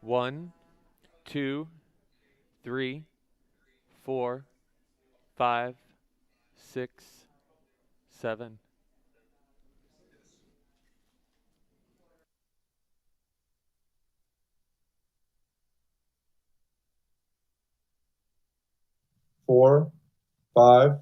One, two, three, four, five, six, seven. 4, 5,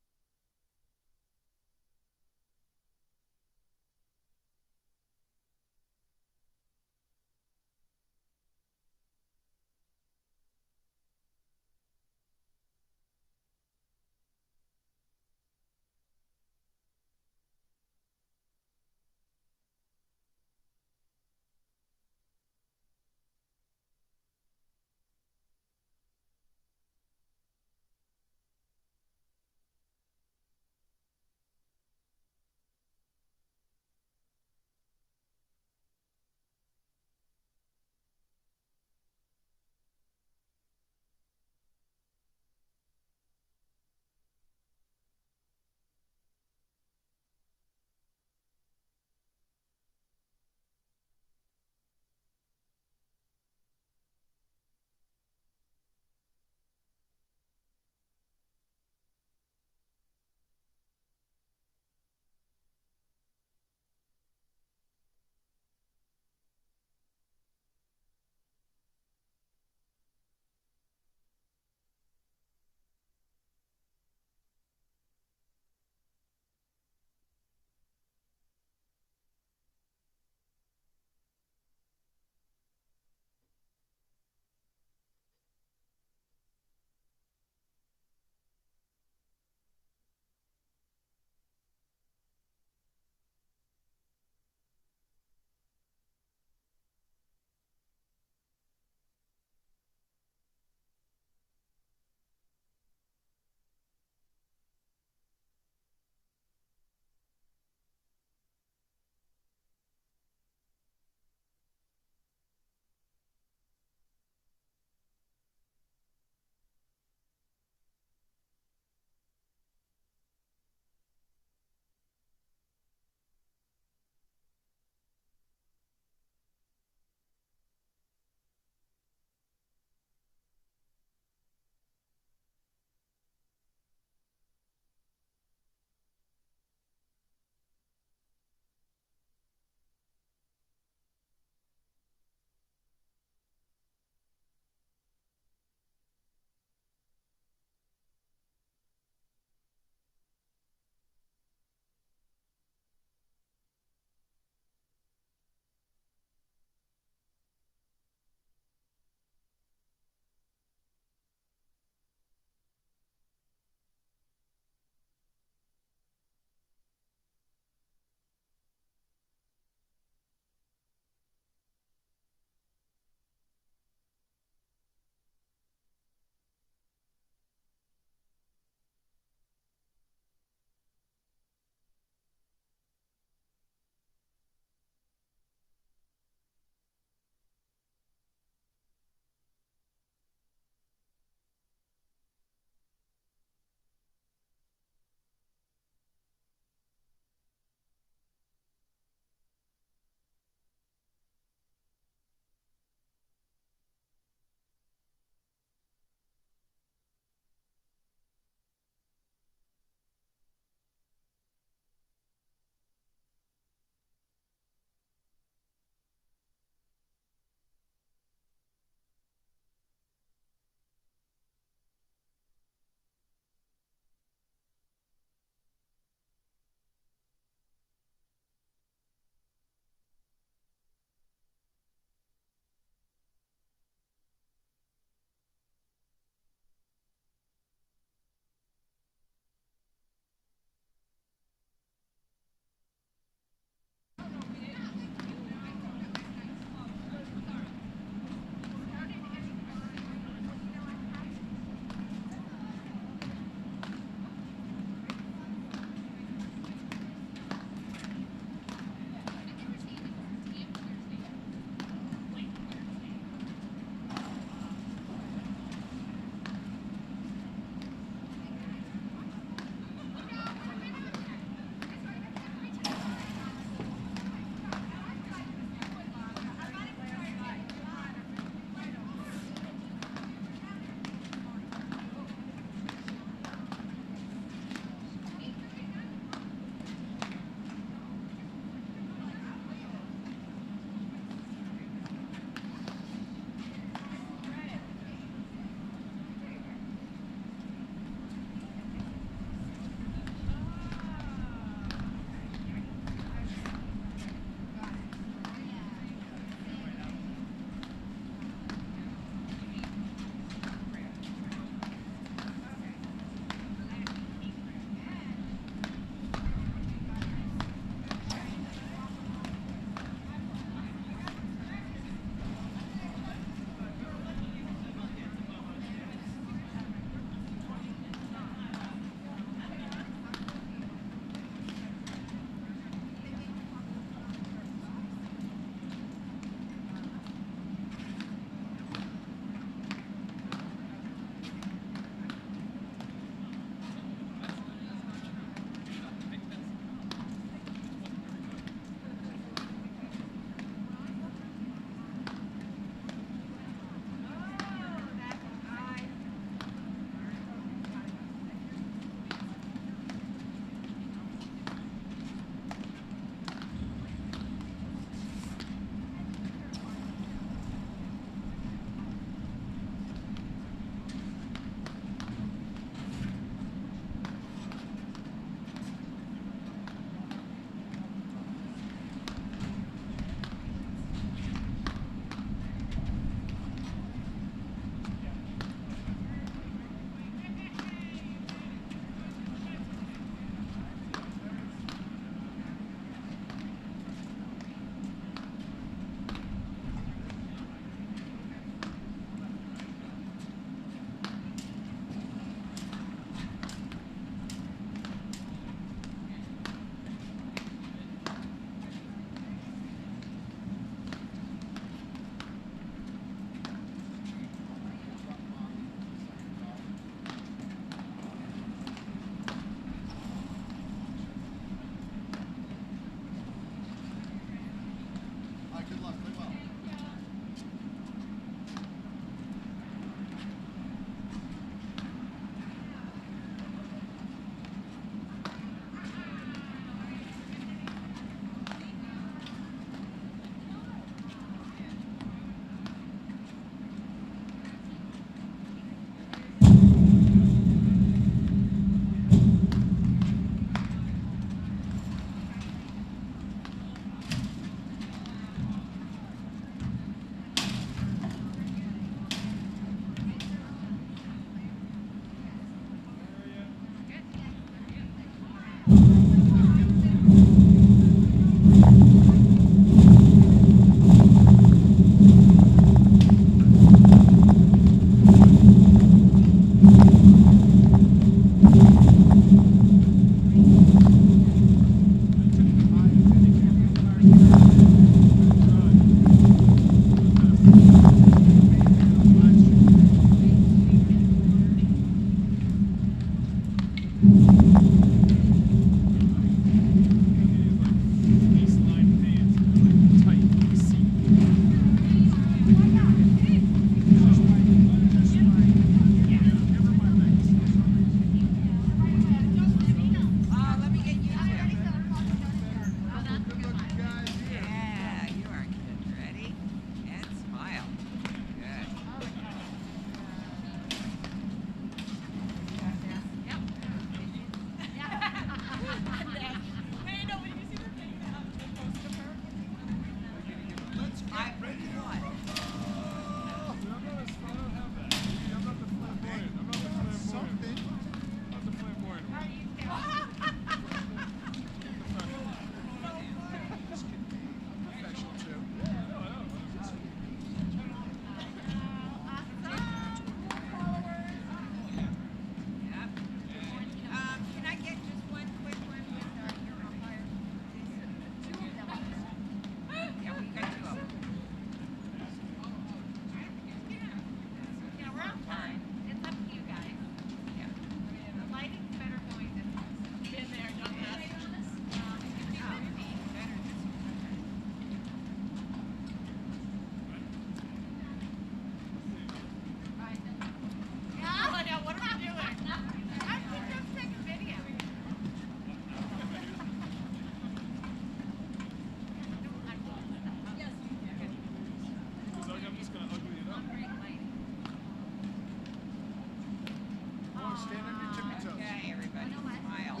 Stand on your tippy toes. Okay, everybody, smile.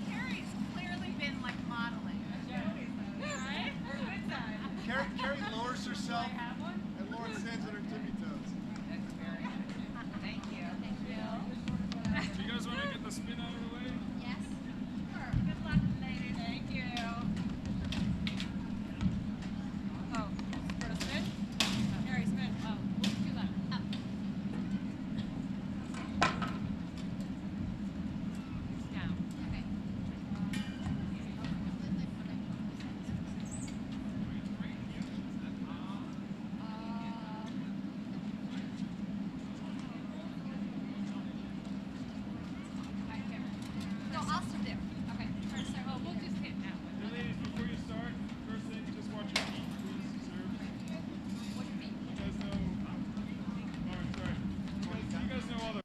Carrie's clearly been like modeling. Right? Carrie lowers herself, and Lauren stands on her tippy toes. That's very good. Thank you. Thank you. Do you guys want to get the spin out of the way? Yes. Sure. Good luck, ladies. Thank you. Oh, for a spin? Carrie, spin. Oh, we'll do that. Up. Down. Okay. No, I'll sit there. Okay. First, oh, we'll just hit that one. Hey, ladies, before you start, first thing, just watch your feet, please. Serve. What feet? You guys know. Alright, sorry. You guys know all the.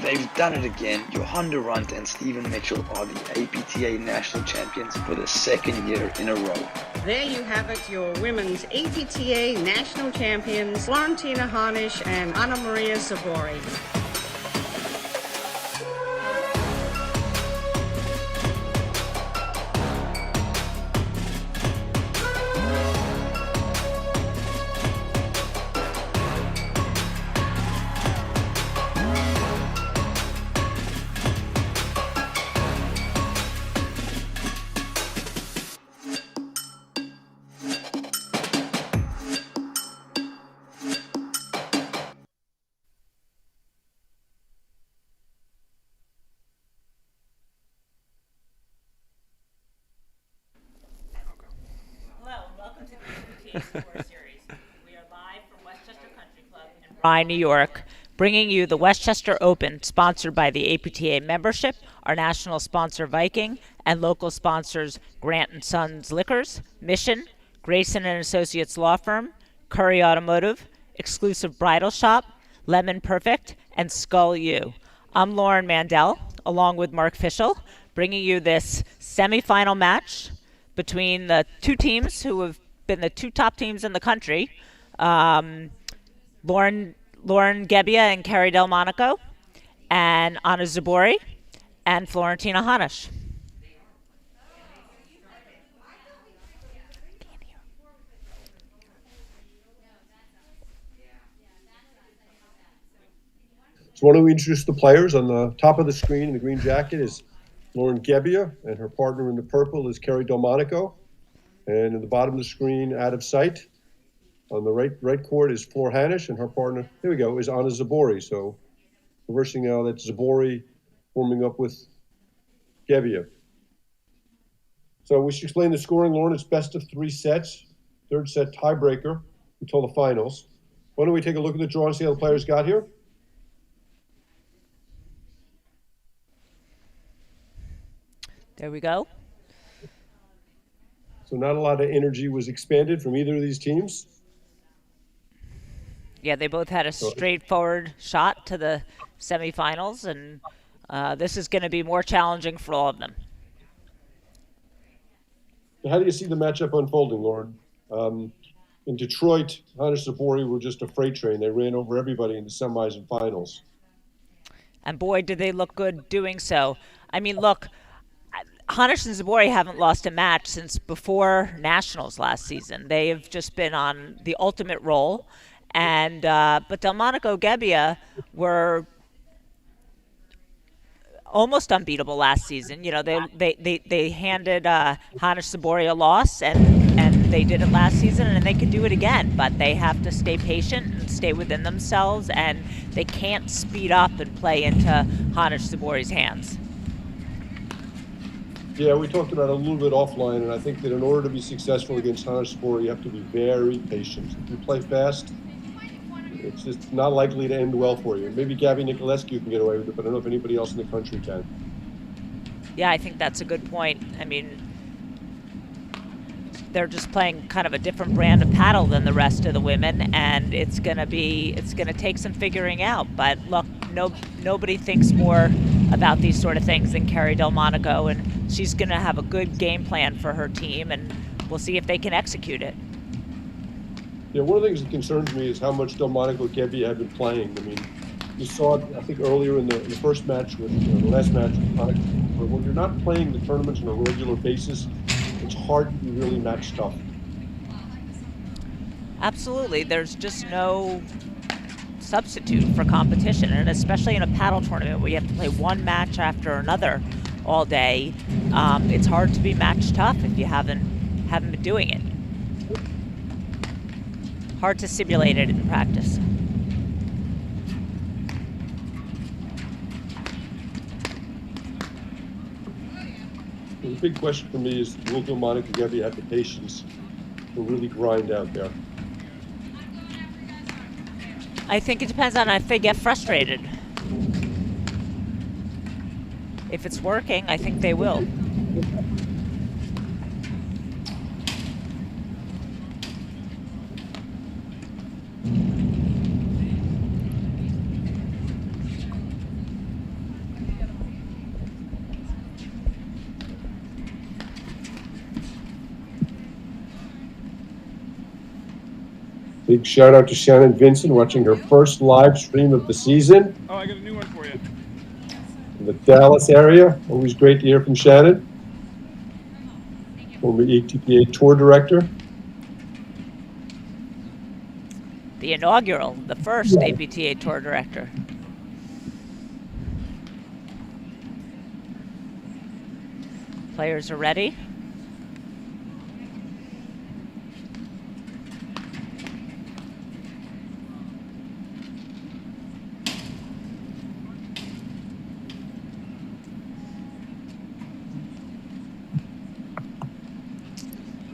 They've done it again. Johanna Runt and Stephen Mitchell are the APTA national champions for the second year in a row. There you have it, your women's APTA national champions, Florentina Harnish and Anna Maria Zabori. Hello, and welcome to the APTA Score Series. We are live from Westchester Country Club in Bryan, New York, bringing you the Westchester Open, sponsored by the APTA membership, our national sponsor Viking, and local sponsors Grant and Sons Liquors, Mission, Grayson and Associates Law Firm, Curry Automotive, Exclusive Bridal Shop, Lemon Perfect, and Skull U. I'm Lauren Mandel, along with Mark Fischel, bringing you this semifinal match between the two teams who have been the two top teams in the country, Lauren Gebbia and Carrie Delmonico, and Anna Zabori, and Florentina Hanish. So why don't we introduce the players? On the top of the screen in the green jacket is Lauren Gebbia, and her partner in the purple is Kerry Delmonico. And in the bottom of the screen, out of sight, on the right court is Flor Hanish, and her partner, here we go, is Anna Zabori. So reversing now, that's Zabori warming up with Gebbia. So we should explain the scoring, Lauren. It's best of 3 sets. Third set tiebreaker until the finals. Why don't we take a look at the draw and see how the players got here? There we go. So not a lot of energy was expanded from either of these teams. Yeah, they both had a straightforward shot to the semifinals, and this is going to be more challenging for all of them. How do you see the matchup unfolding, Lauren? In Detroit, Hanish Zabori were just a freight train. They ran over everybody in the semis and finals. And boy, did they look good doing so. I mean, look, Hanish and Zabori haven't lost a match since before Nationals last season. They have just been on the ultimate roll. And but Delmonico Gebbia were almost unbeatable last season. You know, they handed Hanish Zabori a loss, and they did it last season, and they can do it again. But they have to stay patient and stay within themselves, and they can't speed up and play into Hanish Zabori's hands. Yeah, we talked about it a little bit offline, and I think that in order to be successful against Hanish Zabori, you have to be very patient. If you play fast, it's just not likely to end well for you. Maybe Gabby Nicolescu can get away with it, but I don't know if anybody else in the country can. Yeah, I think that's a good point. I mean, they're just playing kind of a different brand of paddle than the rest of the women, and it's gonna take some figuring out. But look, nobody thinks more about these sort of things than Kerry Delmonico, and she's gonna have a good game plan for her team, and we'll see if they can execute it. Yeah, one of the things that concerns me is how much Delmonico Gebbia have been playing. I mean, you saw it, I think, earlier in the first match with the last match with Monica. But when you're not playing the tournaments on a regular basis, it's hard to be really match tough. Absolutely, there's just no substitute for competition, and especially in a paddle tournament where you have to play one match after another all day, it's hard to be match tough if you haven't been doing it. Hard to simulate it in practice. The big question for me is, will Delmonico Gebbia have the patience to really grind out there? I think it depends on if they get frustrated. If it's working, I think they will. Big shout out to Shannon Vincent watching her first live stream of the season Oh, I got a new one for you. in the Dallas area. Always great to hear from Shannon, former ATPA tour director. The inaugural, the first APTA tour director. Players are ready.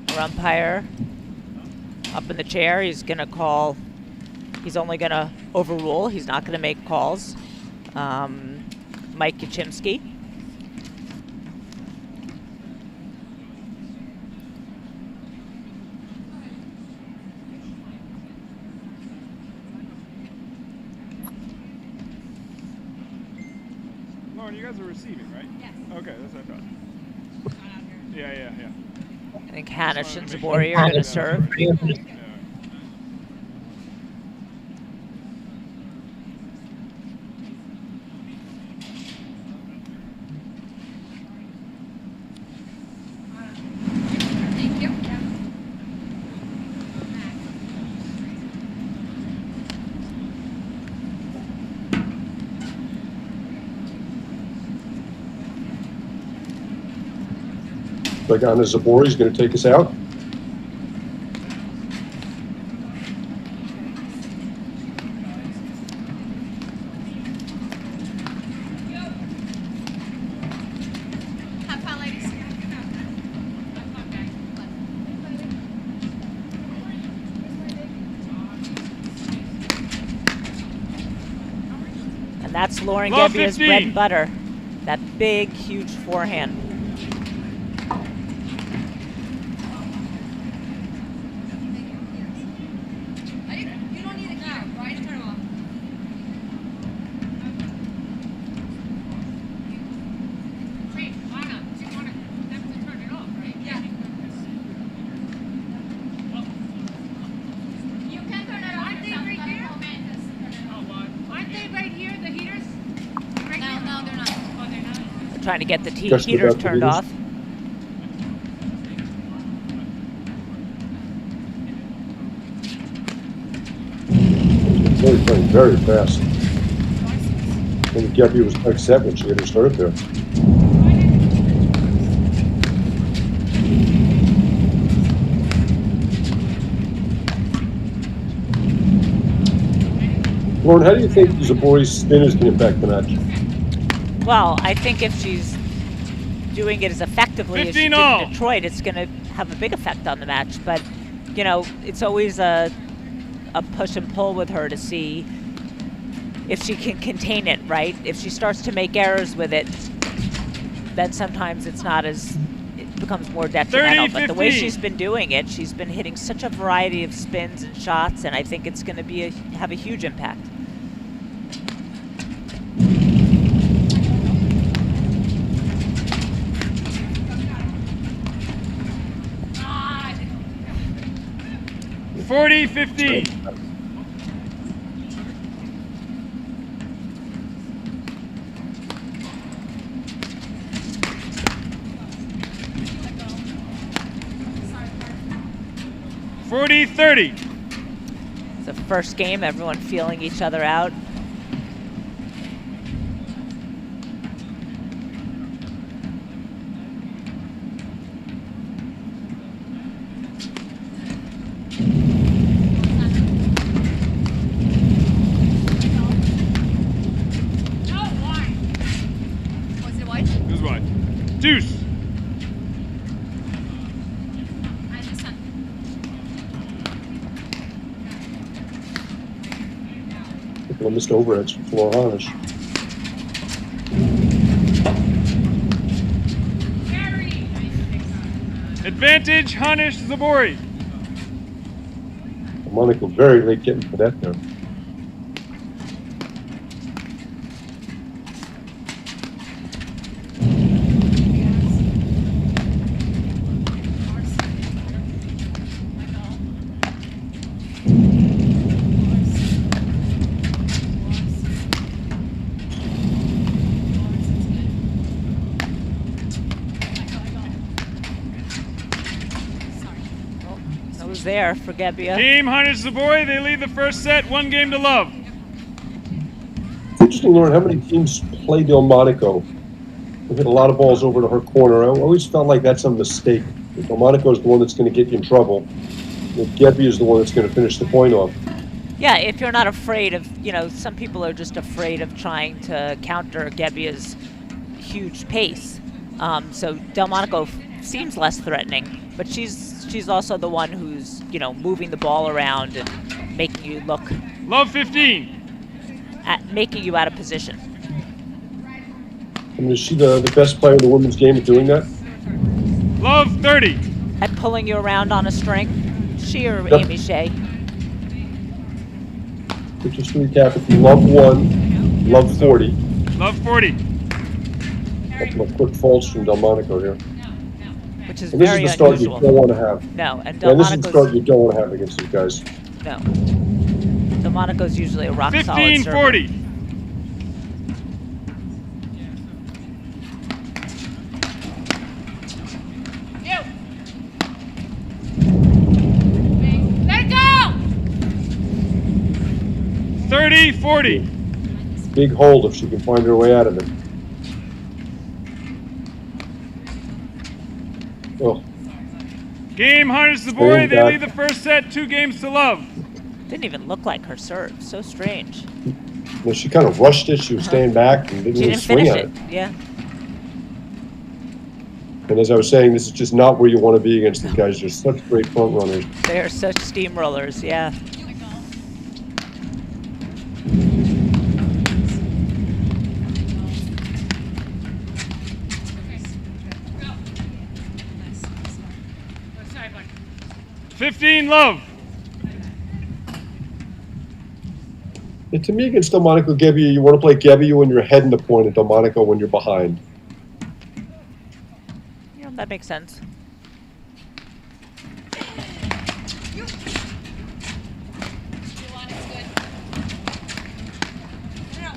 Our umpire up in the chair, he's going to call, he's only going to overrule, he's not going to make calls. Mike Kuchimski. Lauren, you guys are receiving, right? Yes. Okay, that's what I thought. Yeah. I think Hanish and Zabori are going to serve. Yeah. Thank you. like Anna Zabori is going to take us out. Have fun, ladies. And that's Lauren Love Gebbia's 15. bread and butter. That big, huge forehand. You don't need a key, right? Turn it off. Wait, why not? You want them to turn it off, right? Yeah. You can turn it off. Aren't they right here? Aren't they right here, the heaters? Right here? No, they're not. Oh, they're not? They're trying to get the Just heaters about the turned heaters. off. Really playing very fast. I think Gebbia was like 7 when she hit her start there. Lauren, how do you think Zabori's spin is going to impact the match? Well, I think if she's doing it as effectively as she did 15-all. in Detroit, it's going to have a big effect on the match. But, you know, it's always a push and pull with her to see if she can contain it, right? If she starts to make errors with it, then sometimes it's not as, it becomes more detrimental. 30, But the way 15. she's been doing it, she's been hitting such a variety of spins and shots, and I think it's going to be have a huge impact. Ah, 40-15. 40-30. It's the first game, everyone feeling each other out. no, why? Was it white? Who's what? Deuce. I understand. Couple of missed overheads from Flora Hanish. Carry. Advantage, Hanish Zabori. Monaco very late getting for that there. That was there for Gebbia. Team Hanish Zabori, they lead the first set, 1-0. It's interesting, Lauren, how many teams play Delmonico. They hit a lot of balls over to her corner. I always felt like that's a mistake. Delmonico is the one that's going to get you in trouble. Gebbia is the one that's going to finish the point off. Yeah, if you're not afraid of, you know, some people are just afraid of trying to counter Gebbia's huge pace. So Delmonico seems less threatening, but she's also the one who's, you know, moving the ball around and making you look Love 15. making you out of position. I mean, is she the best player in the women's game at doing that? Love 30. At pulling you around on a string. She or Yep. Amy Shea. So just to recap, if you love 1, love 40. Love 40. A couple of quick faults from Delmonico here. Which is And this is very the start unusual. you don't want to have. No, and And this is the start Delmonico's you don't want to have against these guys. no. Delmonico's usually a rock solid server. 15-40. Let go! 30-40. Big hold if she can find her way out of it. Oh, Game Harness the boy. They back. lead the first set 2-0. Didn't even look like her serve. So strange. No, she kind of rushed it. She was staying back and didn't She even didn't swing finish at it. it. Yeah. And as I was saying, this is just not where you want to be against these guys. They're such great front runners. They are such steamrollers. Yeah. Sorry, bud. 15 love. And to me, against Delmonico Gebbia, you want to play Gebbia when you're ahead in the point and Delmonico when you're behind. Yeah, that makes sense. You want it good. No.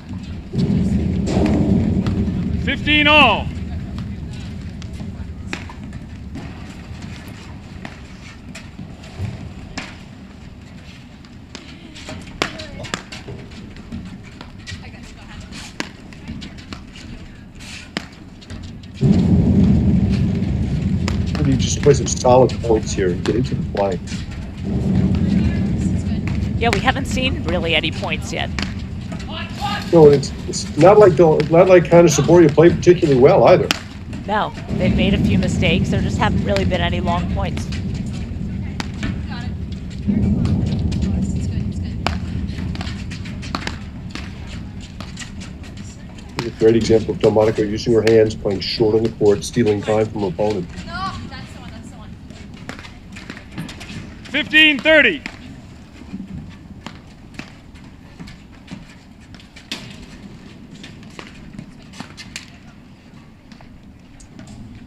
15 all. I got you. Go ahead. You just play some solid points here and get into the play. Yeah, we haven't seen really any points yet. No, it's not like Hannah Saboria played particularly well either. No, they've made a few mistakes. There just haven't really been any long points. Got it. It's good. It's good. It's a great example of Delmonico using her hands, playing short on the court, stealing time from her opponent. No, that's the one. That's the one. 15-30.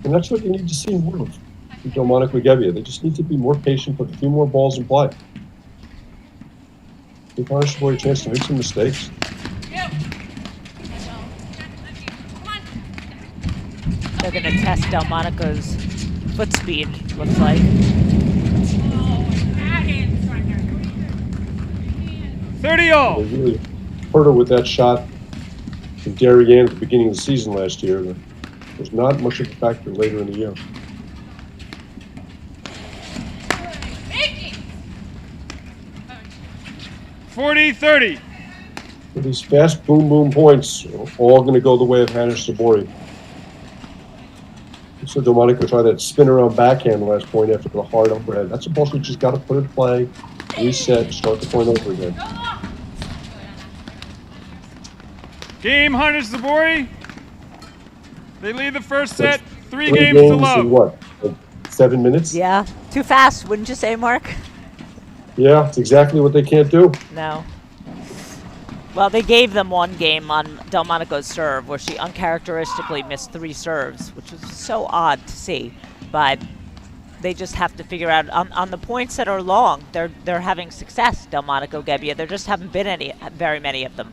And that's what you need to see more of from Delmonico Gebbia. They just need to be more patient, put a few more balls in play. Give Hannah Saboria a chance to make some mistakes. They're going to test Delmonico's foot speed, looks like. 30 all. They really hurt her with that shot from Darien at the beginning of the season last year. That was not much of a factor later in the year. 40-30. But these fast boom points are all going to go the way of Hannah Saboria. So Delmonico tried that spin around backhand the last point after the hard overhead. That's a ball she just got to put in play, reset, start the point over again. Game Harness the boy. They lead the first set 3 Three games to love. in what? Like 7 minutes? Yeah, too fast, wouldn't you say, Mark? Yeah, it's exactly what they can't do. No. Well, they gave them one game on Delmonico's serve where she uncharacteristically missed 3 serves, which was so odd to see. But they just have to figure out on the points that are long. They're having success, Delmonico Gebbia. There just haven't been very many of them.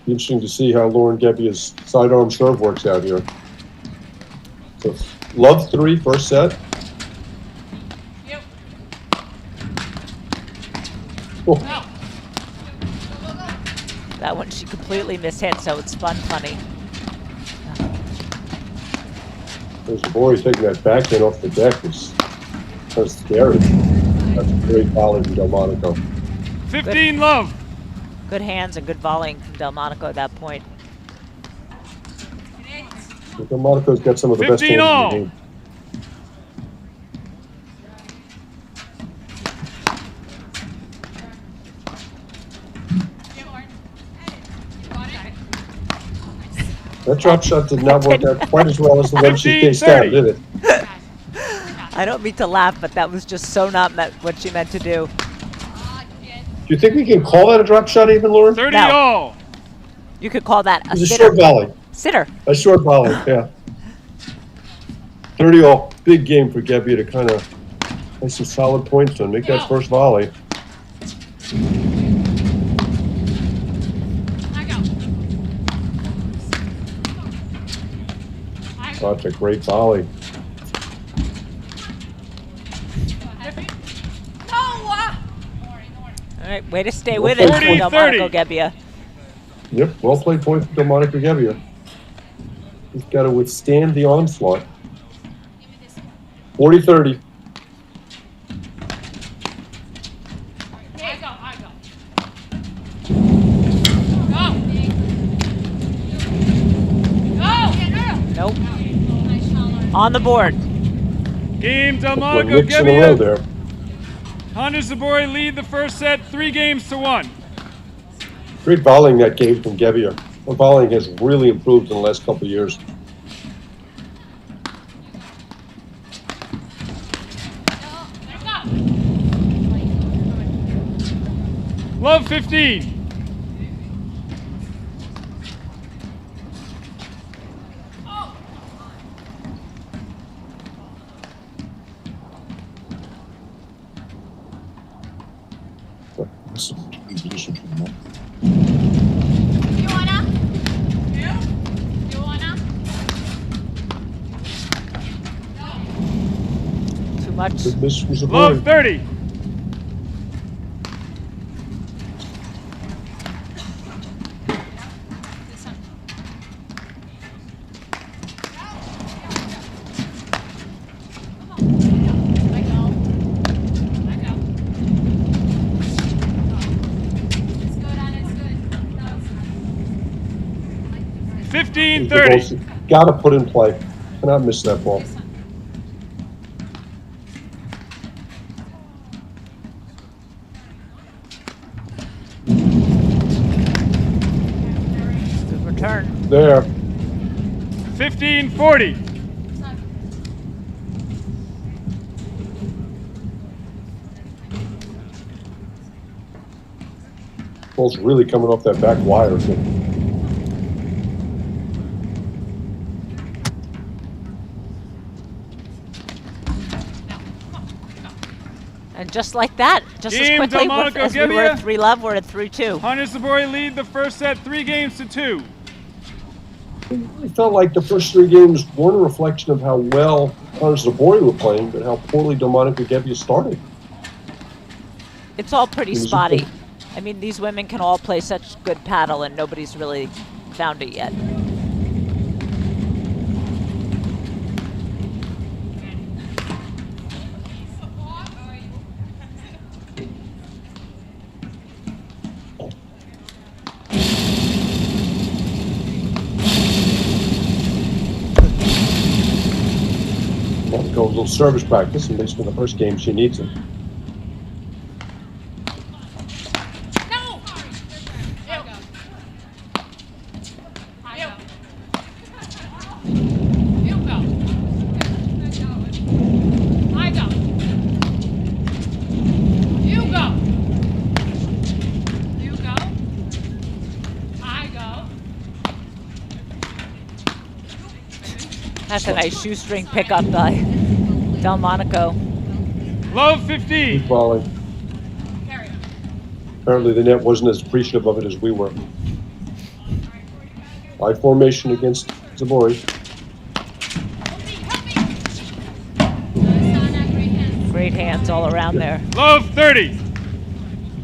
Interesting to see how Lauren Gebbia's sidearm serve works out here. So, love 3, first set. Oh. That one she completely mishit, so it's funny. There's a boy taking that backhand off the deck is kind of scary. That's a great volley from Delmonico. 15 love. Good hands and good volleying from Delmonico at that point. But Delmonico's got some of the best 15 hands all. in the game. That drop shot did not work out quite as well as the one she faced out, did it? I don't mean to laugh, but that was just so not what she meant to do. Do you think we can call that a drop shot even, Lauren? 30 No. all. You could call that a It was a sitter. short volley. Sitter. A short volley, yeah. 30 all. Big game for Gebbia to kind of play some solid points and make that first volley. Oh, that's a great volley. All right, way to stay with it, 40, Delmonico 30. Gebbia. Yep, well played point for Delmonico Gebbia. He's got to withstand the onslaught. 40-30. I go. Go. Nope. On the board. Game One Delmonico mix in a row there. Hunters Zabori lead the first set 3-1. Great volleying that game from Gebbia. Her volleying has really improved in the last couple of years. Love 15. Too much. Good miss from Love Zabori. 30. I go. 15-30. Got to put in play. Cannot miss that ball. Good return. There. 15-40. Ball's really coming off that back wire. And just like that, just Game as quickly Delmonico as we were Gebbia. at 3-love, we're at 3-2. Hunters Zabori lead the first set 3-2. I felt like the first 3 games weren't a reflection of how well Hunters Zabori were playing, but how poorly Delmonico Gebbia started. It's all pretty It was spotty. okay. I mean, these women can all play such good paddle, and nobody's really found it yet. Go a little service practice, at least in the first game she needs it. No! You go. I go. You go. You go. I go. That's a nice shoestring pickup by Delmonico. Love 15. Good volley. Apparently the net wasn't as appreciative of it as we were. High formation against Zabori. Great hands all around there. Love 30.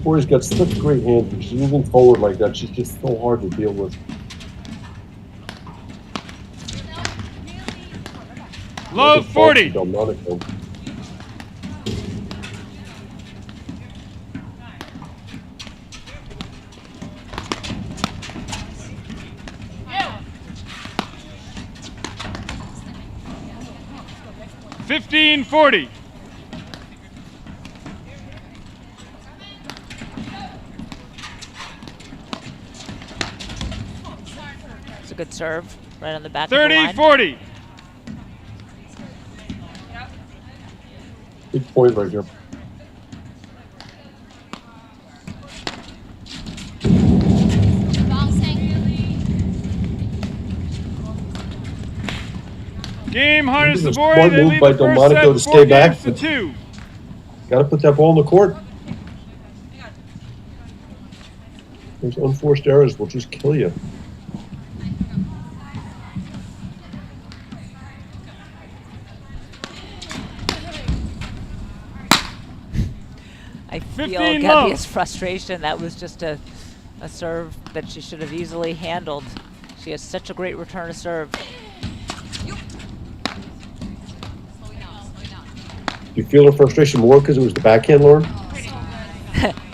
Zabori's got such great hands. When she's moving forward like that, she's just so hard to deal with. Love 40. Delmonico. You. 15-40. It's a good serve, right on the back of the line. 30-40. Big point right here. Game Hunters This is a Zabori. smart They move lead by the first Delmonico to set stay back, 4-2. Got to put that ball in the court. Those unforced errors will just kill you. I feel 15 Gebbia's love. frustration. That was just a serve that she should have easily handled. She has such a great return to serve. you feel her frustration more because it was the backhand, Lauren?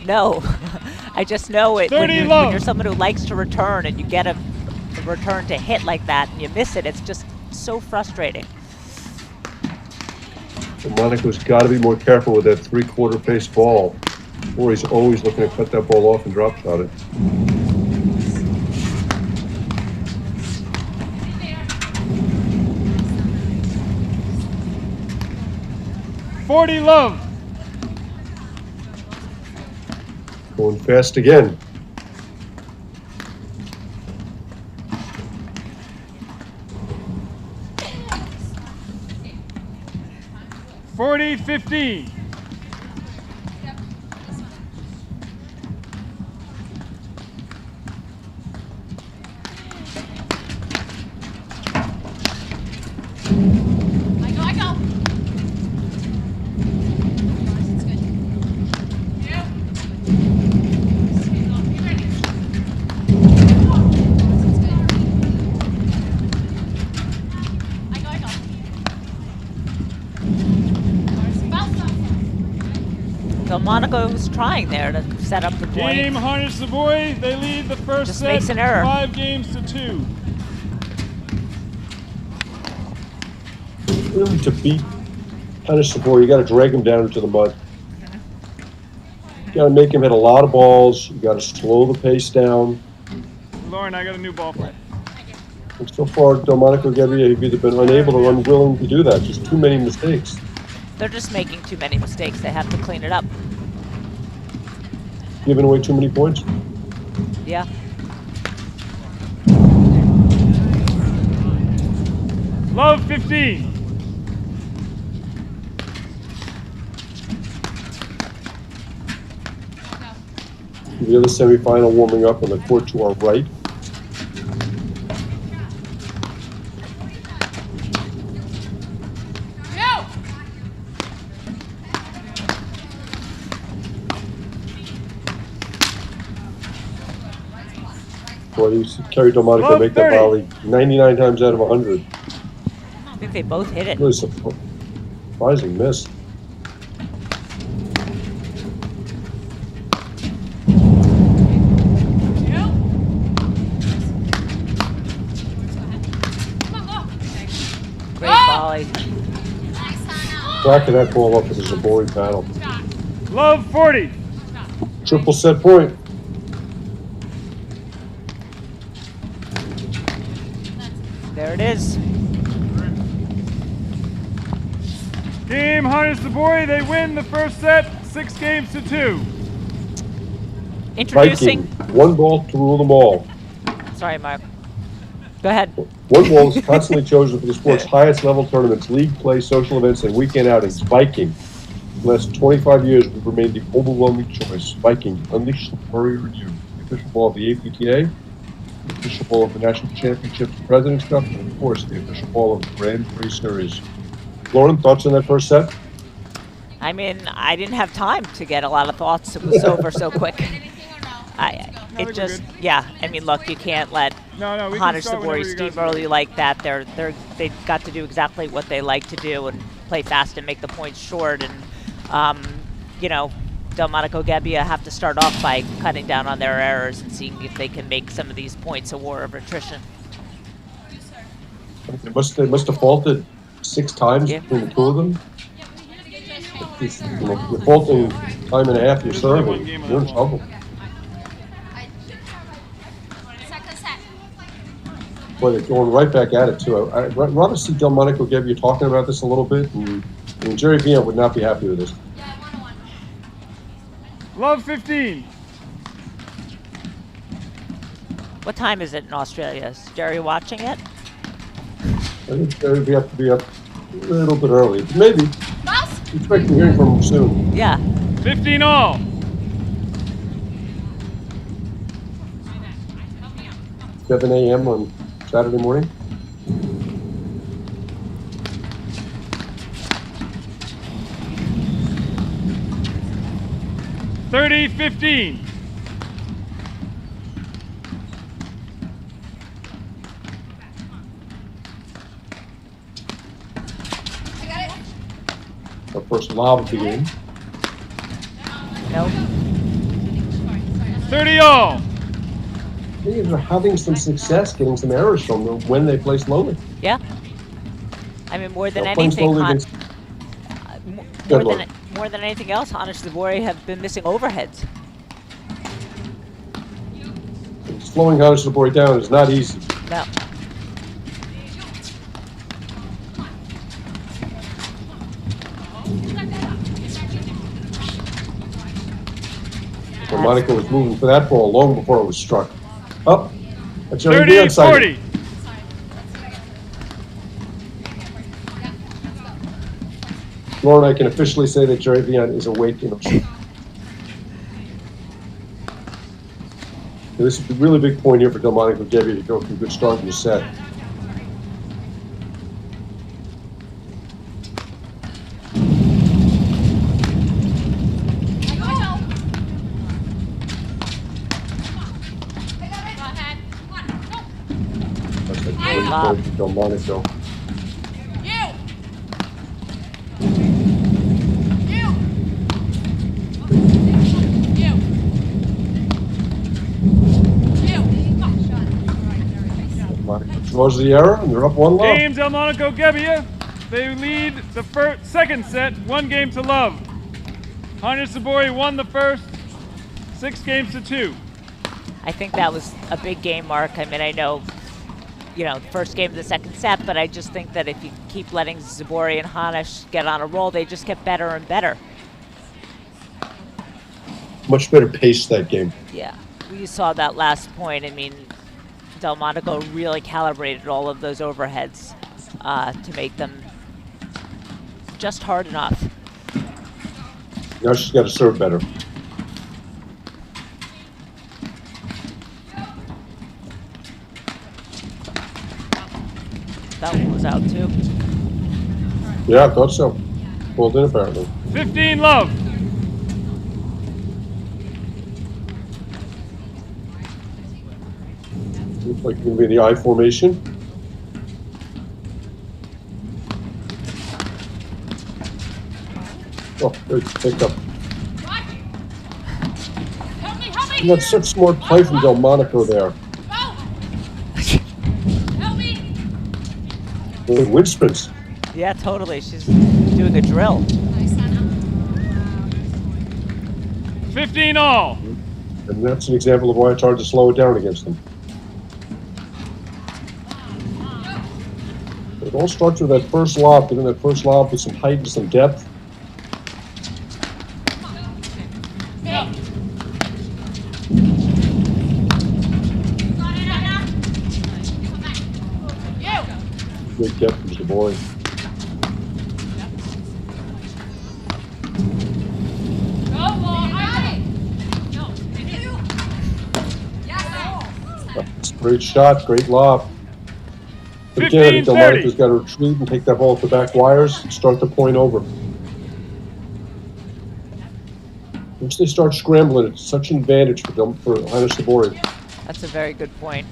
No, I just know it when 30 you're, love. when you're someone who likes to return and you get a return to hit like that and you miss it. It's just so frustrating. Delmonico's got to be more careful with that three-quarter face ball, or he's always looking to cut that ball off and drop shot it. $40 love. Going fast again. $40-15. I go. Delmonico was trying there to set up the point. Game Harness the Boy. They lead the first Just set makes an error. 5-2. Really, to beat Punish the Boy, you got to drag him down into the mud. You got to make him hit a lot of balls. You got to slow the pace down. Lauren, I got a new ball for you. And so far, Delmonico Gebbia have either been unable or unwilling to do that. Just too many mistakes. They're just making too many mistakes. They have to clean it up. Giving away too many points. Yeah. Love 15. The other semifinal warming up on the court to our right. Boy, you see Kerry Delmonico Love make that 30. volley 99 times out of 100. I think they both hit it. Really surprising miss. Great volley. Cracking that ball up with a Zabori paddle. Love 40. Triple set point. There it is. Game Harness the Boy. They win the first set 6-2. Introducing. Viking, one ball to rule them all. Sorry, Mark. Go ahead. One ball is constantly chosen for the sport's highest level tournaments, league play, social events, and weekend outings. Viking. For the last 25 years, we've remained the overwhelming choice. Viking, unleash the warrior in you. The official ball of the APTA, the official ball of the National Championships, President's Cup, and of course, the official ball of the Grand Prix Series. Lauren, thoughts on that first set? I mean, I didn't have time to get a lot of thoughts. It was over so quick. It just, yeah. I mean, look, you can't let Hannes Sabori, Steve Early like that. They've got to do exactly what they like to do and play fast and make the points short. And you know, Delmonico Gebbia have to start off by cutting down on their errors and seeing if they can make some of these points a war of attrition. They must have faulted 6 times between the two of them. You're faulting time and a half your serving. You're in trouble. Boy, they're going right back at it, too. I'd rather see Delmonico Gebbia talking about this a little bit, and Jerry Vian would not be happy with this. Love 15. What time is it in Australia? Is Jerry watching it? I think Jerry would have to be up a little bit early. Maybe. Expect to hear from him soon. Yeah. 15 all. $7 a.m. on Saturday morning. $30-15. Our first lob of the game. Nope. 30 all. They're having some success getting some errors from them when they play slowly. Yeah. I mean, more than They're playing anything, slowly against more than anything else, Hanish Zabori have been missing overheads. slowing Hanish Zabori down is not easy. No. When Monica was moving for that ball long before it was struck. Up. That's 30, 40. Lauren, I can officially say that Jerry Vian is awake in Ocean. This is a really big point here for Delmonico Gebbia to go from a good start in the set. That's a great point for Delmonico. Draws the error, and they're up 1 love. Game Delmonico Gebbia. They lead the second set, 1 game to love. Hanish Zabori won the first, 6 games to 2. I think that was a big game, Mark. I mean, I know, the first game of the second set, but I just think that if you keep letting Zabori and Hanish get on a roll, they just get better and better. Much better pace that game. Yeah, we saw that last point. I mean, Delmonico really calibrated all of those overheads to make them just hard enough. Now she's got to serve better. That one was out too. Yeah, I thought so. Pulled in apparently. 15 love. Looks like it's going to be the I formation. Oh, good pickup. And that's such smart play from Delmonico there. Good wind sprints. Yeah, totally. She's doing a drill. 15 all. And that's an example of why it's hard to slow it down against them. It all starts with that first lob, getting that first lob with some height and some depth. Good depth from the boy. That's a great shot, great lob. But again, I think Delmonico's got to retreat and take that ball at the back wires and start the point over. Once they start scrambling, it's such an advantage for Hanish Zabori. That's a very good point.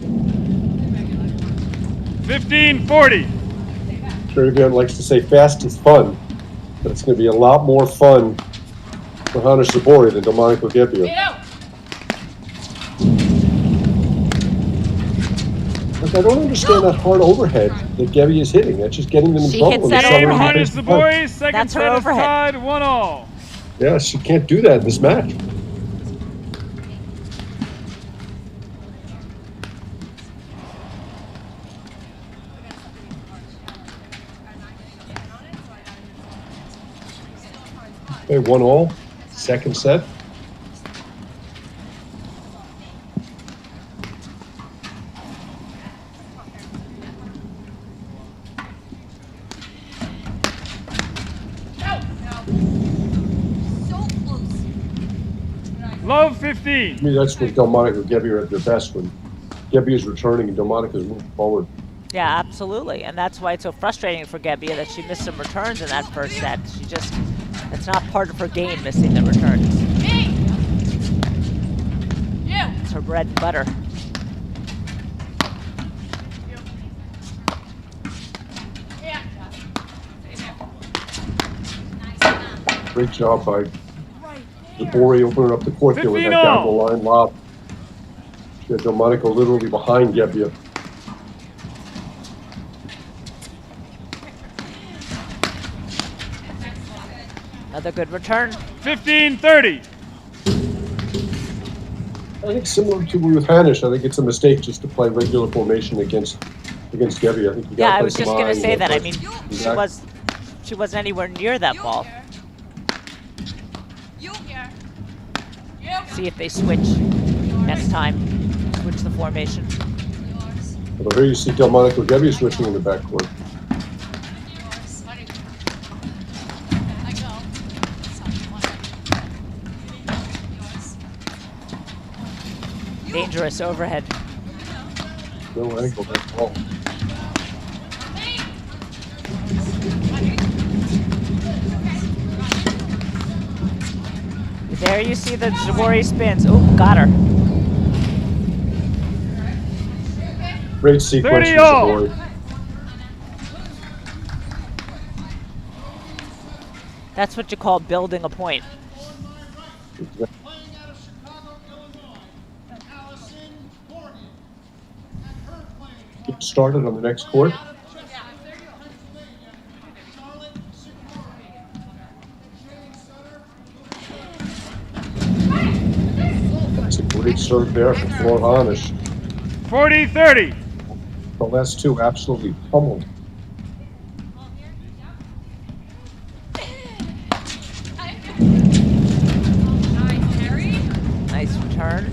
15-40. Jerry Vian likes to say fast is fun, but it's going to be a lot more fun for Hanish Zabori than Delmonico Gebbia. Like, I don't understand that hard overhead that Gebbia is hitting. That's just getting them in trouble. Hits that Game overhead. Hanish Zabori, second set is tied 1-all. Yeah, she can't do that in this match. Okay, 1-all, second set. Love 15. To me, that's when Delmonico and Gebbia are at their best, when Gebbia is returning and Delmonico is moving forward. Yeah, absolutely. And that's why it's so frustrating for Gebbia that she missed some returns in that first set. It's not part of her game, missing the returns. It's her bread and butter. Great job by Zabori opening up the court there with 15 that down the all. line lob. She had Delmonico literally behind Gebbia. Another good return. 15-30. I think similar to with Hanish, I think it's a mistake just to play regular formation against Gebbia. I think you got to Yeah, play I was some just gonna eye, say that. I play mean, some back. she wasn't anywhere near that ball. See if they switch next time. Switch the formation. Although here you see Delmonico Gebbia switching in the backcourt. Dangerous overhead. No angle, that ball. There you see the Zabori spins. Oh, got her. Great sequence 30 from all. Zabori. That's what you call building a point. Exactly. Playing out of Chicago, Illinois, Allison Morgan. And her playing Get started on the next court. out of Chester, Pennsylvania, Charlotte Sikora. Shooting center, That's a great serve there from Flor Hanish. 40-30. The last two absolutely pummeled. Nice return.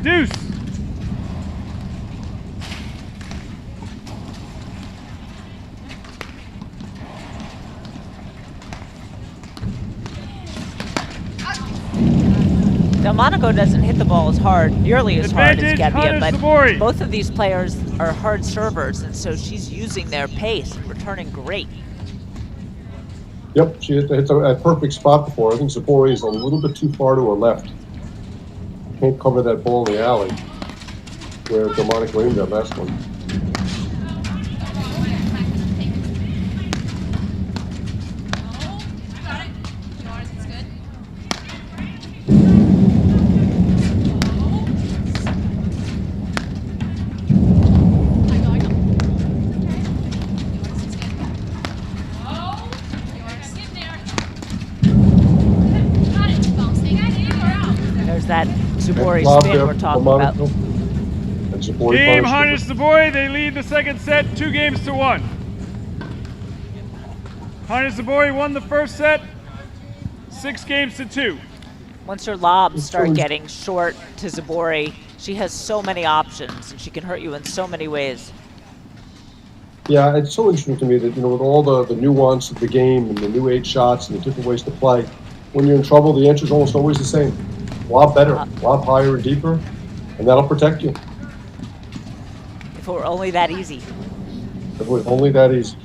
Deuce. Delmonico doesn't hit the ball as hard, nearly as hard as Advantage, Gebbia, Hunter but Sabori. both of these players are hard servers, and so she's using their pace and returning great. Yep, she hit that perfect spot before. I think Zabori is a little bit too far to her left. Can't cover that ball in the alley where Delmonico aimed that last one. There's that Zabori Lob spin there we're from talking about. Delmonico. And Zabori Game punished Harness Zabori. They lead the second set 2-1. Harness Zabori won the first set 6-2. Once her lobs start always- getting short to Zabori, she has so many options, and she can hurt you in so many ways. Yeah, it's so interesting to me that, with all the nuance of the game and the new 8 shots and the different ways to play, when you're in trouble, the answer is almost always the same. Lob better, lob higher and deeper, and that'll protect you. If it were only that easy. If it was only that easy.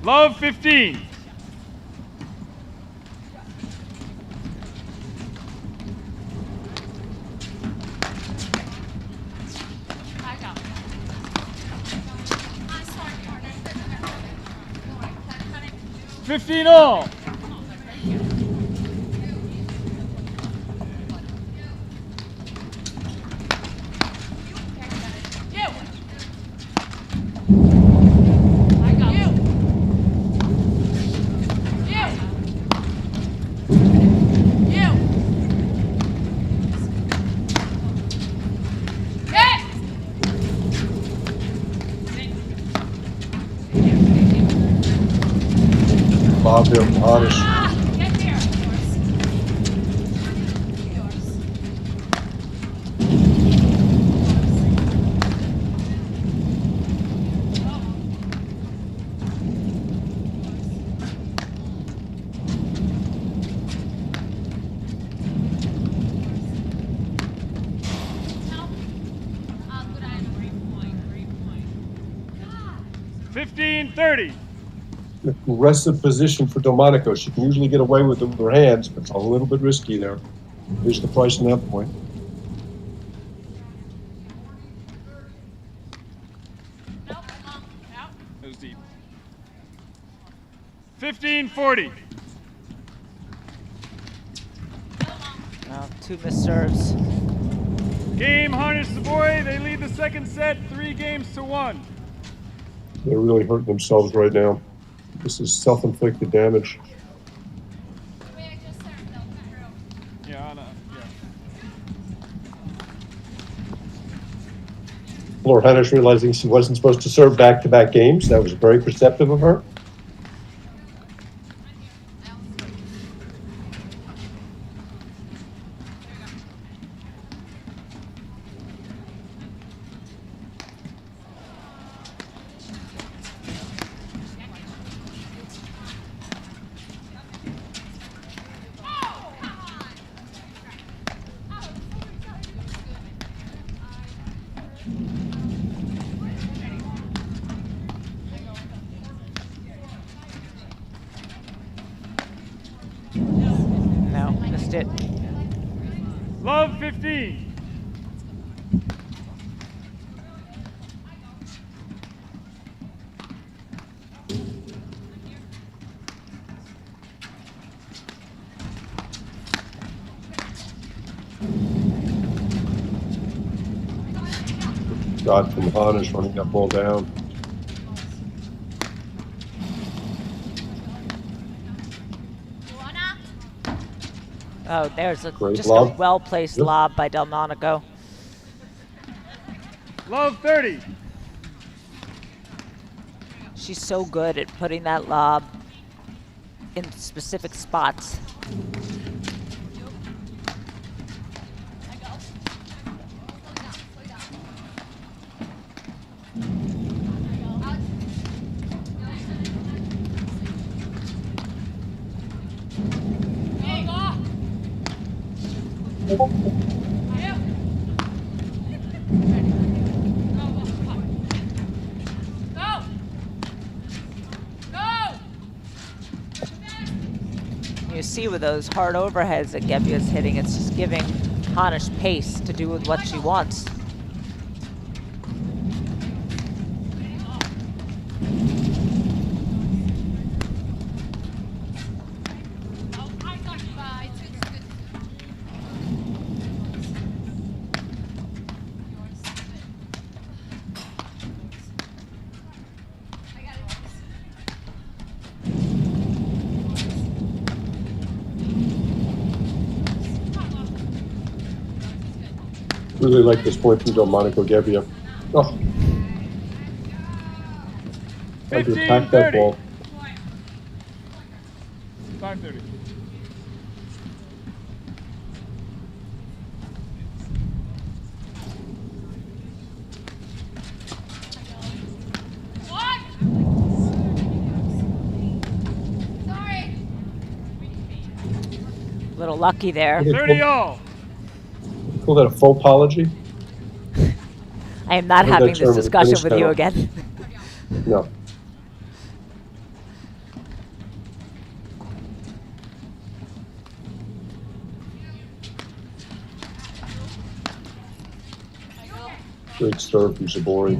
Love 15. $15 all. Lob there from Hanish. $15-30. aggressive position for Delmonico. She can usually get away with it with her hands, but it's a little bit risky there. Here's the price on that point. It was deep. 15-40. Well, 2 missed serves. Game Harnish Savoy. They lead the second set 3-1. They're really hurting themselves right now. This is self-inflicted damage. Yeah, Anna. Yeah. Laura Hennish realizing she wasn't supposed to serve back-to-back games. That was very perceptive of her. No, missed it. Love 15. Shot from Hannes running that ball down. Oh, there's Great just lob. a well-placed Yep. lob by Delmonico. Love 30. She's so good at putting that lob in specific spots. You see with those hard overheads that Gebbia's hitting, it's just giving Hanish pace to do with what she wants. Really like this point from Delmonico Gebbia. Oh. Tried to attack that 15-30. ball. 5:30. Little lucky there. 30 all. Call that a faux apology? I am not heard that having term this in discussion tennis with you channel. again. No. Great serve from Sabori.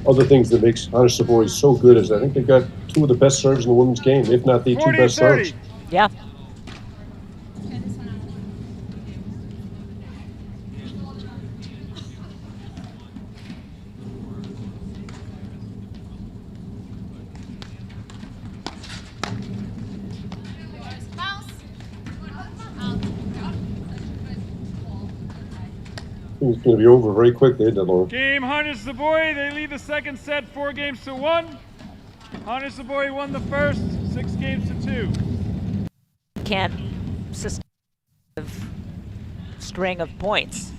Other things that makes Hanish Sabori so good is I think they've got two of the best serves in the women's game, if not the two best 40-30. serves. Yeah. It's going to be over very quickly, isn't it, Laura? Game Harnish Savoy. They lead the second set 4-1. Harnish Savoy won the first 6-2. Can't sustain a string of points.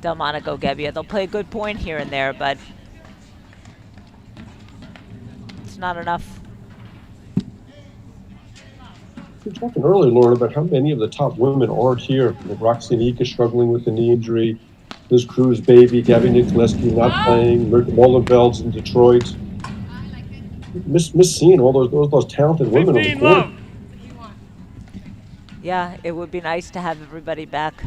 Delmonico Gebbia. They'll play a good point here and there, but it's not enough. We were talking earlier, Lauren, about how many of the top women aren't here. Roxy Nika struggling with the knee injury. Liz Cruz, baby. Gabby Nikolescu not playing. Mirka Molenveld's in Detroit. miss seeing all those talented women on the 15 court. love. Yeah, it would be nice to have everybody back.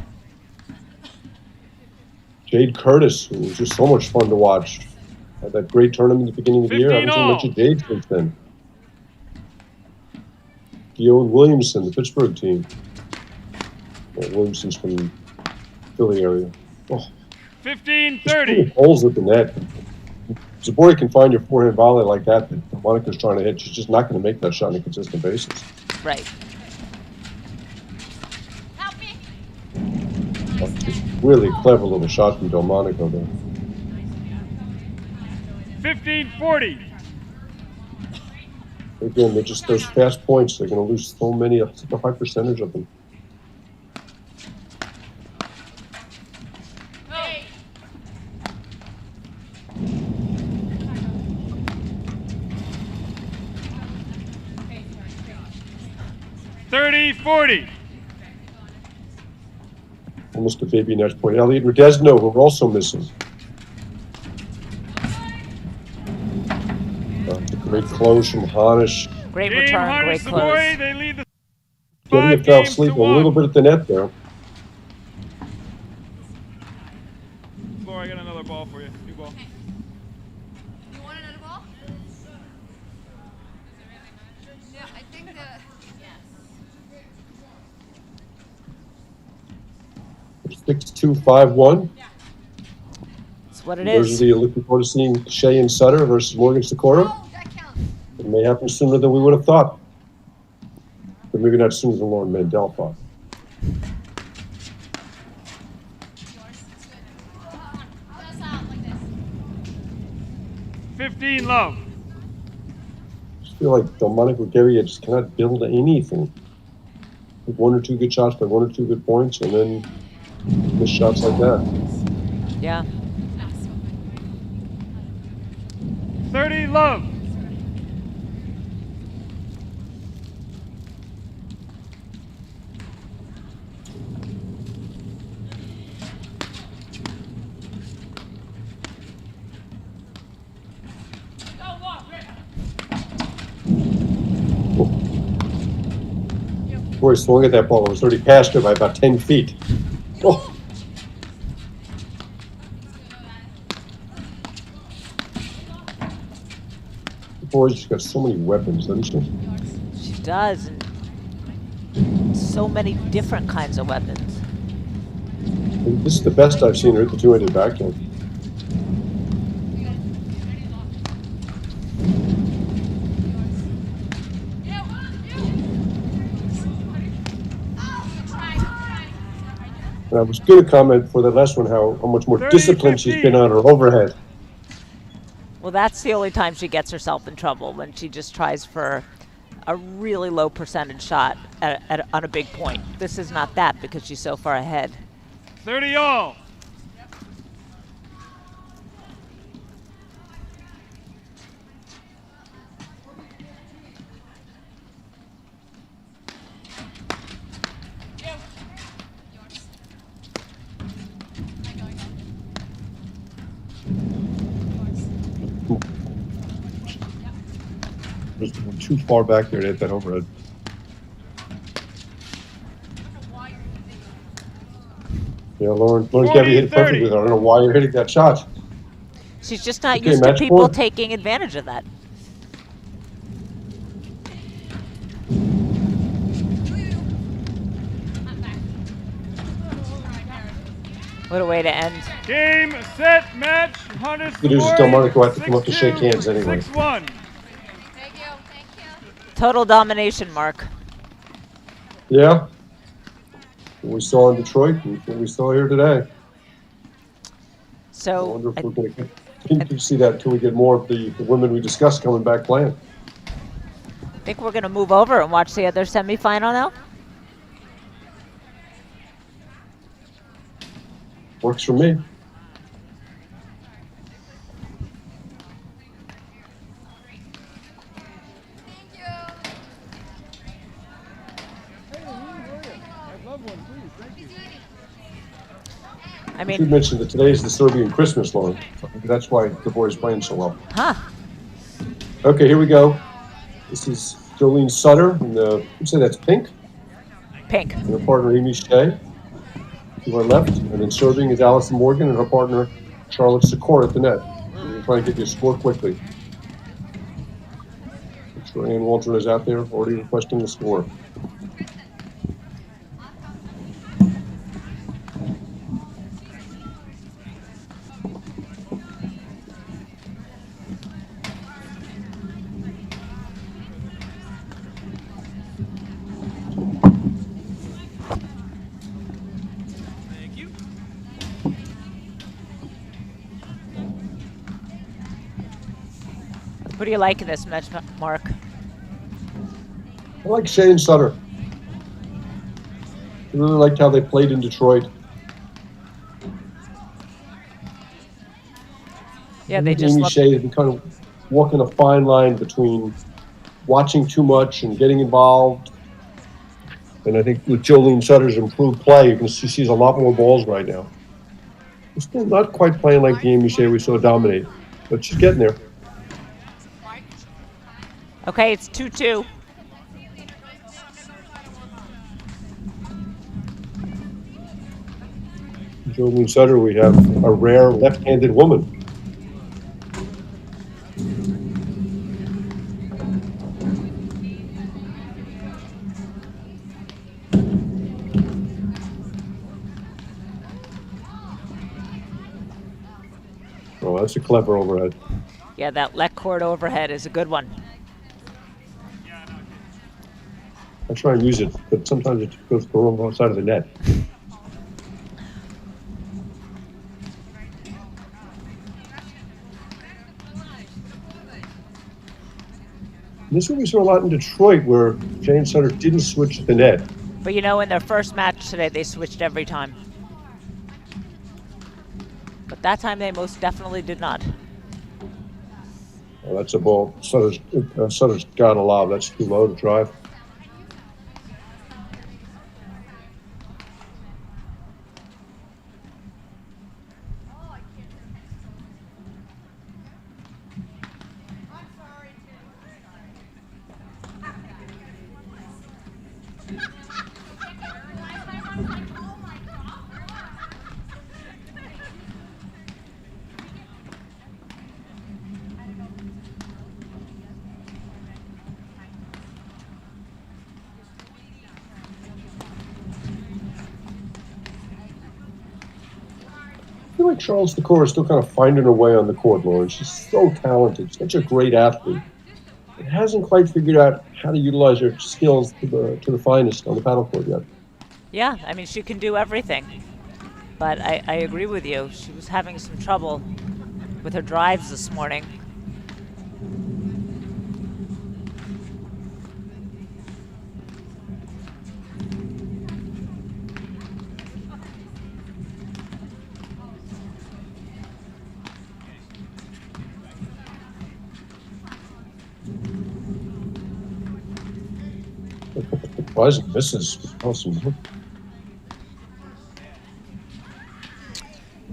Jade Curtis, who was just so much fun to watch. Had that great tournament at the beginning of the year. I 15 haven't seen much all. of Jade since then. Dion Williamson, the Pittsburgh team. Well, Williamson's from the Philly area. Oh, 15-30. holes at the net. Zabori can find your forehand volley like that Monica's trying to hit. She's just not going to make that shot on a consistent basis. Right. Help me. Just really clever little shot from Delmonico there. 15-40. Again, they're just those fast points. They're going to lose so many, such a high percentage of them. Hey. 30-40. Almost a baby net point. Elliot Rodesno, who we're also missing. Great close from Hanish. Great Game return, great Hanish close. Sabori, they lead the Getting 5 it fell games asleep to a little 1. bit at the net there. Floor, I got another ball for you. New ball. You want another ball? Yeah, I think that. Yes. 6-2-5-1. That's what it Those is. are the looking forward to seeing Shea and Sutter versus Morgan Sikora. Oh, that counts. It may happen sooner than we would have thought. But maybe not sooner than Lauren Mandel thought. Pass out like this. 15 love. I just feel like Delmonico Guerrier just cannot build anything. With one or two good shots by one or two good points, and then miss shots like that. Yeah. 30 love. Boy, swung at that ball. It was already past her by about 10 feet. Oh. The boy's just got so many weapons, doesn't she? She does. And so many different kinds of weapons. And this is the best I've seen her at the two-handed backhand. And I was going to comment for the last one how much more 30, disciplined she's 15. been on her overhead. Well, that's the only time she gets herself in trouble, when she just tries for a really low percentage shot on a big point. This is not that because she's so far ahead. 30 all. Just went too far back there to hit that overhead. Yeah, Lauren Gabby hit it 40-30. perfectly. I don't know why you're hitting that shot. She's just not Okay, used to match people point. taking advantage of that. What a way to end. Game, set, match. Hanish Good news is Sabori, Delmonico had to come up to 6-2, shake hands anyway. 6-1. Thank you. Thank you. Total domination, Mark. Yeah. What we saw in Detroit and what we saw here today. I So wonder if we're going to continue to see that until we get more of the women we discussed coming back playing. I think we're going to move over and watch the other semifinal now. Works for me. Thank you. I You mean, mentioned that today is the Serbian Christmas, Lauren. That's why the boys playing so well. huh? Okay, here we go. This is Jolene Sutter, and you'd say that's pink, Pink. and her partner Amy Shea to our left, and then serving is Allison Morgan and her partner Charlotte Secor at the net. We're going to try and get you a score quickly. I'm sure Ann Walter is out there already requesting the score. What do you like in this match, Mark? I like Shea and Sutter. I really liked how they played in Detroit. Yeah, they just Amy look. Shea has been kind of walking a fine line between watching too much and getting involved. And I think with Jolene Sutter's improved play, you can see she sees a lot more balls right now. She's still not quite playing like the Amy Shea we saw dominate, but she's getting there. Okay, it's 2-2. Jolene Sutter, we have a rare left-handed woman. Oh, that's a clever overhead. Yeah, that left court overhead is a good one. I try and use it, but sometimes it goes the wrong side of the net. This one we saw a lot in Detroit, where Jane Sutter didn't switch at the net. But you know, in their first match today, they switched every time. But that time, they most definitely did not. Oh, that's a ball. Sutter's got a lob. That's too low to drive. I feel like Charles Secor is still kind of finding her way on the court, Lauren. She's so talented, such a great athlete. But hasn't quite figured out how to utilize her skills to the finest on the paddle court yet. Yeah, I mean, she can do everything. But I agree with you. She was having some trouble with her drives this morning. Surprising misses. Awesome.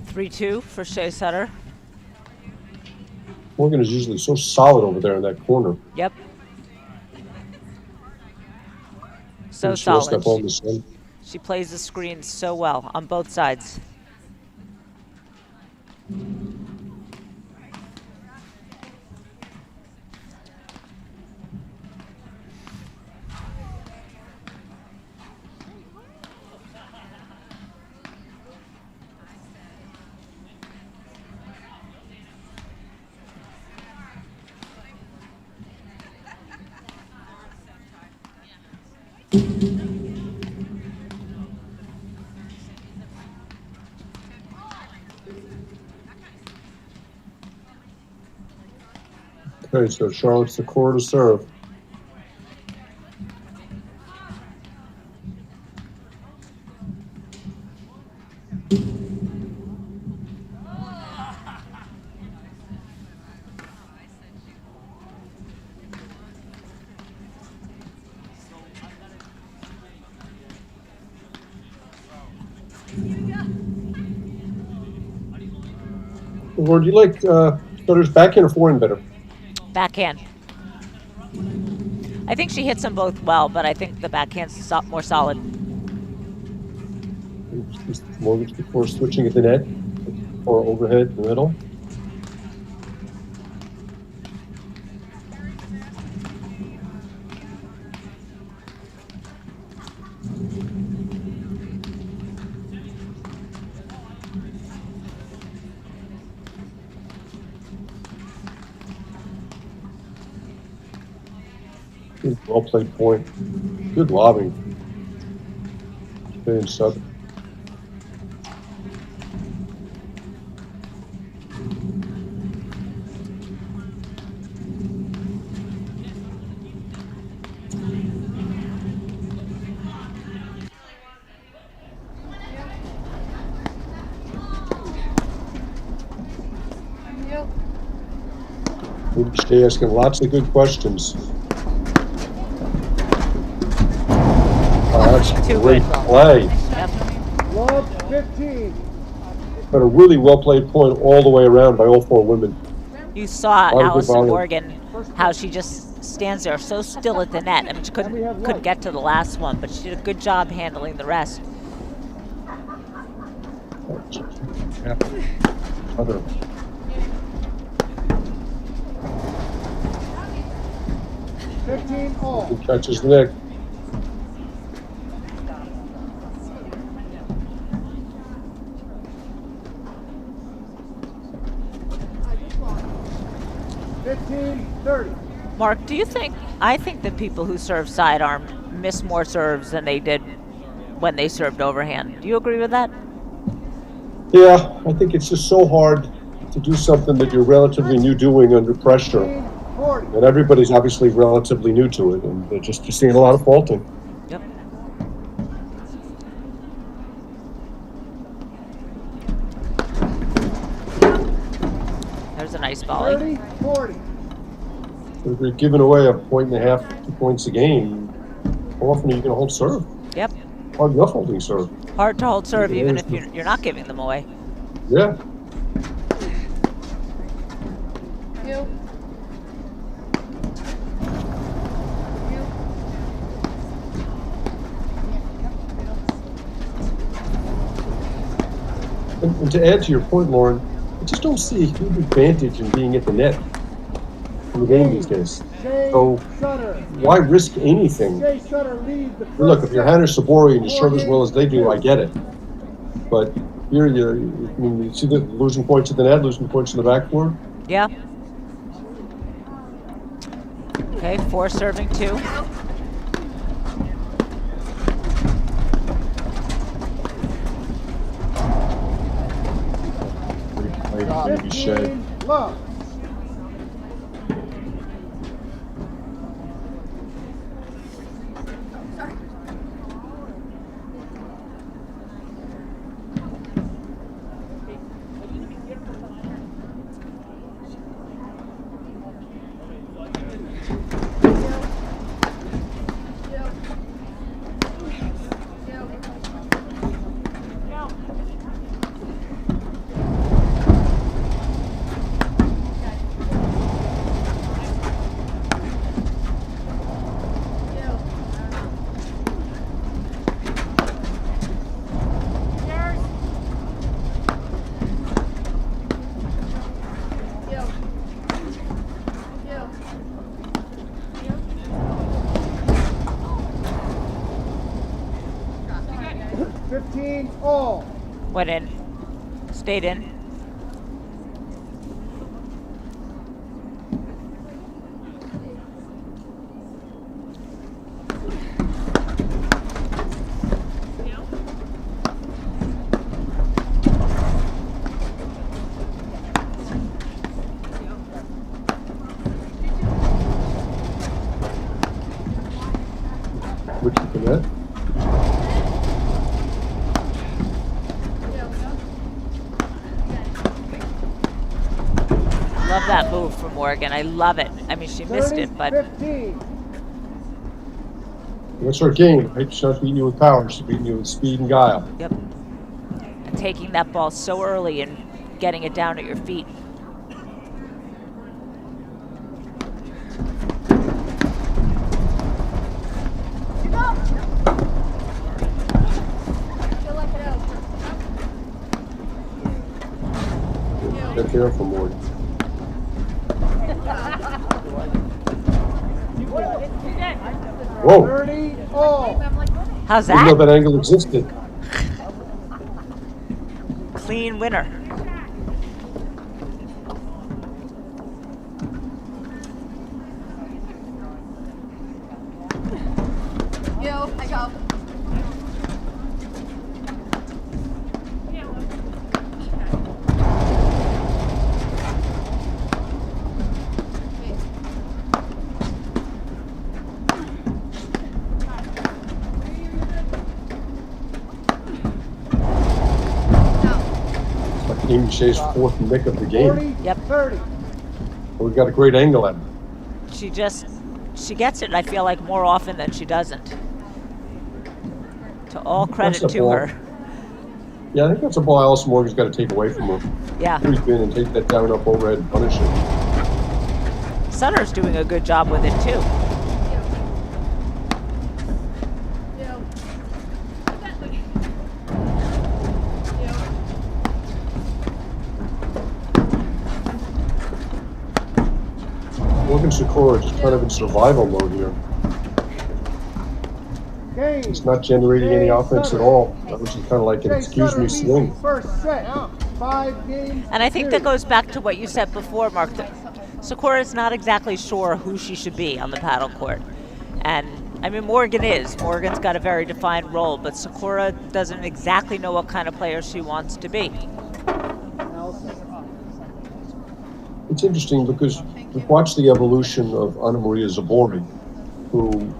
3-2 for Shea Sutter. Morgan is usually so solid over there in that corner. Yep. So She lost that solid. ball in the sun. She plays the screen so well on both sides. Okay, so Charlotte's the core to serve. Or do you like Sutter's backhand or forehand better? Backhand. I think she hits them both well, but I think the backhand's more solid. Mortgage before switching at the net, or overhead in the middle. Good, well played point. Good lobbing. Stay in sub. Stay asking lots of good questions. Oh, that's Too great good. play. Yep. Love 15. But a really well played point all the way around by all four women. You saw A lot of good Allison volley. Morgan, how she just stands there so still at the net. I mean, she couldn't get to the last one, but she did a good job handling the rest. Other. He catches the neck. Mark, do you think, I think the people who serve sidearm miss more serves than they did when they served overhand. Do you agree with that? Yeah, I think it's just so hard to do something that you're relatively new doing under pressure. And everybody's obviously relatively new to it, and they're just seeing a lot of faulting. Yep. There's a nice volley. 40. If you're giving away 1.5, 2 points a game, how often are you going to hold serve? Yep. Hard enough holding serve. Hard to hold serve even if you're not giving them away. Yeah. And to add to your point, Lauren, I just don't see a huge advantage in being at the net in the game these days. So why risk anything? Look, if you're Hannah Sabori and you serve as well as they do, I get it. But here, you see the losing points at the net, losing points in the backboard? Yeah. Okay, 4 serving 2. Love. Went in. Stayed in. Which is the net? Love that move from Morgan. I love it. I mean, she missed it, but 15. That's her game. Right? She's not beating you with power. She's beating you with speed and guile. yep. And taking that ball so early and getting it down at your feet. Get there for Morgan. Whoa! 30 all. How's Didn't know that? that angle existed. Clean winner. I go. It's like Amy Shea's fourth nick of the game. 40, Yep. 30. We got a great angle at it. She gets it, I feel like, more often than she doesn't. To all credit That's a to ball. her. Yeah, I think that's a ball Allison Morgan's got to take away from her. Yeah. Creep in and take that down up overhead and punish it. Sutter's doing a good job with it, too. Morgan Sikora just kind of in survival mode here. Game. He's not generating any offense at all. That was just kind of like an Jay excuse Sutter me leads swing. the first set. 5 games. And I think that 2. goes back to what you said before, Mark. That Sikora is not exactly sure who she should be on the paddle court. And, I mean, Morgan is. Morgan's got a very defined role, but Sikora doesn't exactly know what kind of player she wants to be. It's interesting because we've watched the evolution of Anna Maria Zabori, who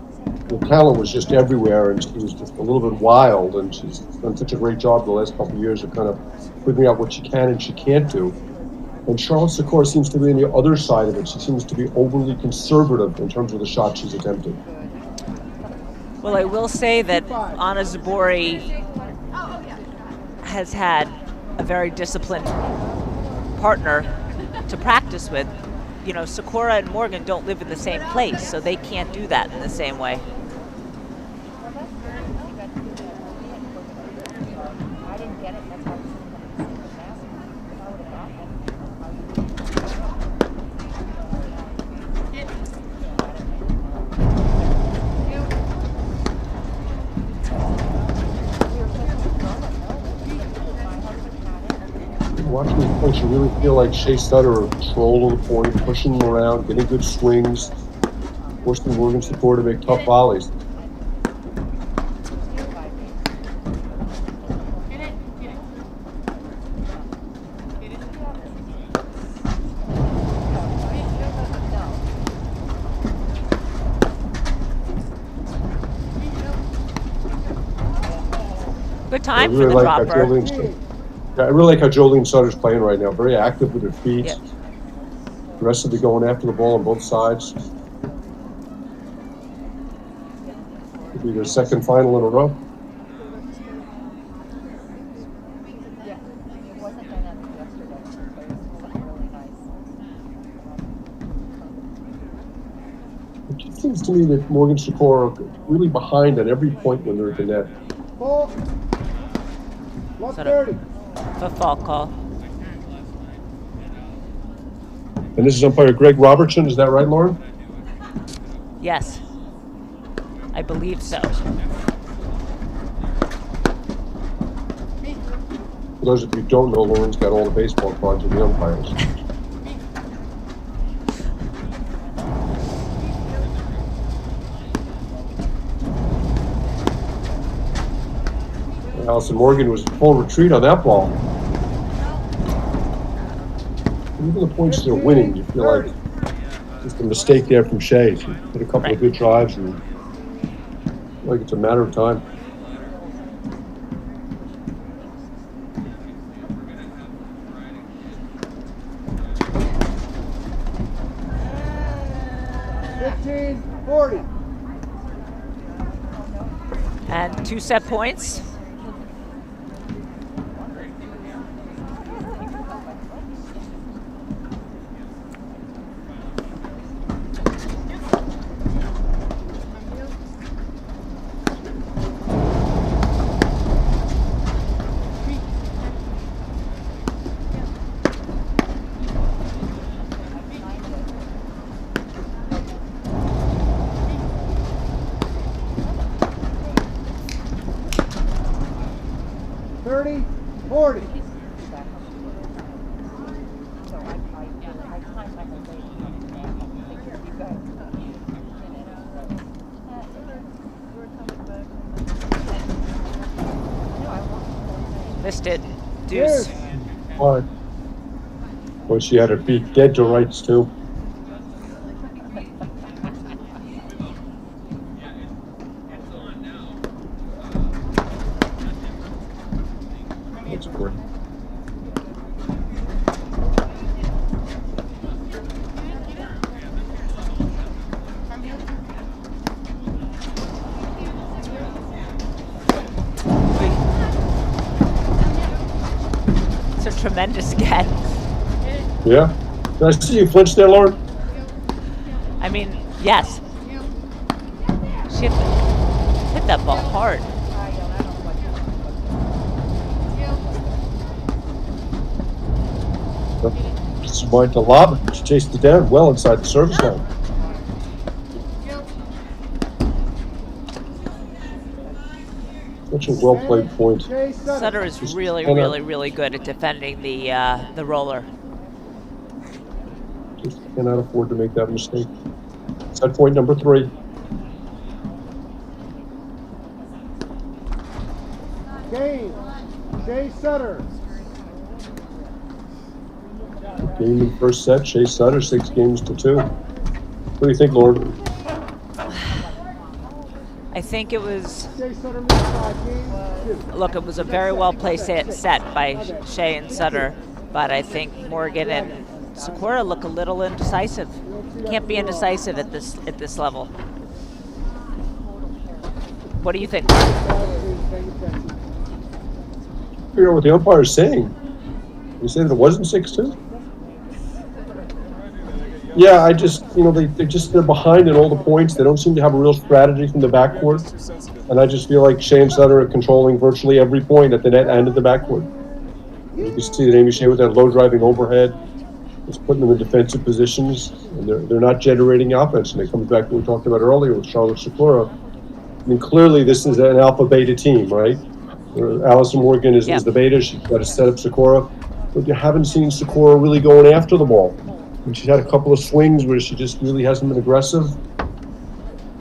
the talent was just everywhere, and she was just a little bit wild, and she's done such a great job the last couple of years of kind of figuring out what she can and she can't do. And Charlotte Sikora seems to be on the other side of it. She seems to be overly conservative in terms of the shots she's attempting. Well, I will say that Anna Zabori has had a very disciplined partner to practice with. You know, Sikora and Morgan don't live in the same place, so they can't do that in the same way. Watching these points, you really feel like Shea Sutter controlling the point, pushing them around, getting good swings, forcing Morgan Sikora to make tough volleys. Good time I for really the like how dropper. I really like how Jolene Sutter's playing right now. Very active with her feet. Yep. Aggressively going after the ball on both sides. Could be their second final in a row. It just seems to me that Morgan Sikora are really behind at every point when they're at the net. 4. 130. A fall call. And this is umpire Greg Robertson, is that right, Lauren? Yes. I believe so. For those of you who don't know, Lauren's got all the baseball cards of the umpires. Allison Morgan was in full retreat on that ball. Even the points they're winning, you feel like just a mistake there from Shea. She hit a couple of good drives, and I feel like it's a matter of time. And 2 set points. expected deuce. All right. Well, she had her beat dead to rights, too. That's great. It's a tremendous get. Yeah. Did I see you flinch there, Lauren? I mean, yes. She hit that ball hard. She wanted to lob it. She chased it down well inside the service line. Such a well-played point. Sutter is really, really, really good at defending the roller. Just cannot afford to make that mistake. Set point number 3. Game. Jay Sutter. Game in first set. Shea Sutter, 6 games to 2. What do you think, Lauren? I think it was. Jay Sutter missed 5 games. 2. Look, it was a very well played set by Shea and Sutter, but I think Morgan and Sakura look a little indecisive. Can't be indecisive at this level. What do you think, Mark? Figure out what the umpire is saying. You say that it wasn't 6-2? Yeah, I just, they're behind in all the points. They don't seem to have a real strategy from the backcourt. And I just feel like Shea and Sutter are controlling virtually every point at the net and at the backcourt. You can see that Amy Shea with that low driving overhead is putting them in defensive positions, and they're not generating offense. And it comes back to what we talked about earlier with Charlotte Sakura. I mean, clearly this is an alpha beta team, right? Allison Morgan is the beta. She's got to set up Sakura. But you haven't seen Sakura really going after the ball. And she's had a couple of swings where she just really hasn't been aggressive.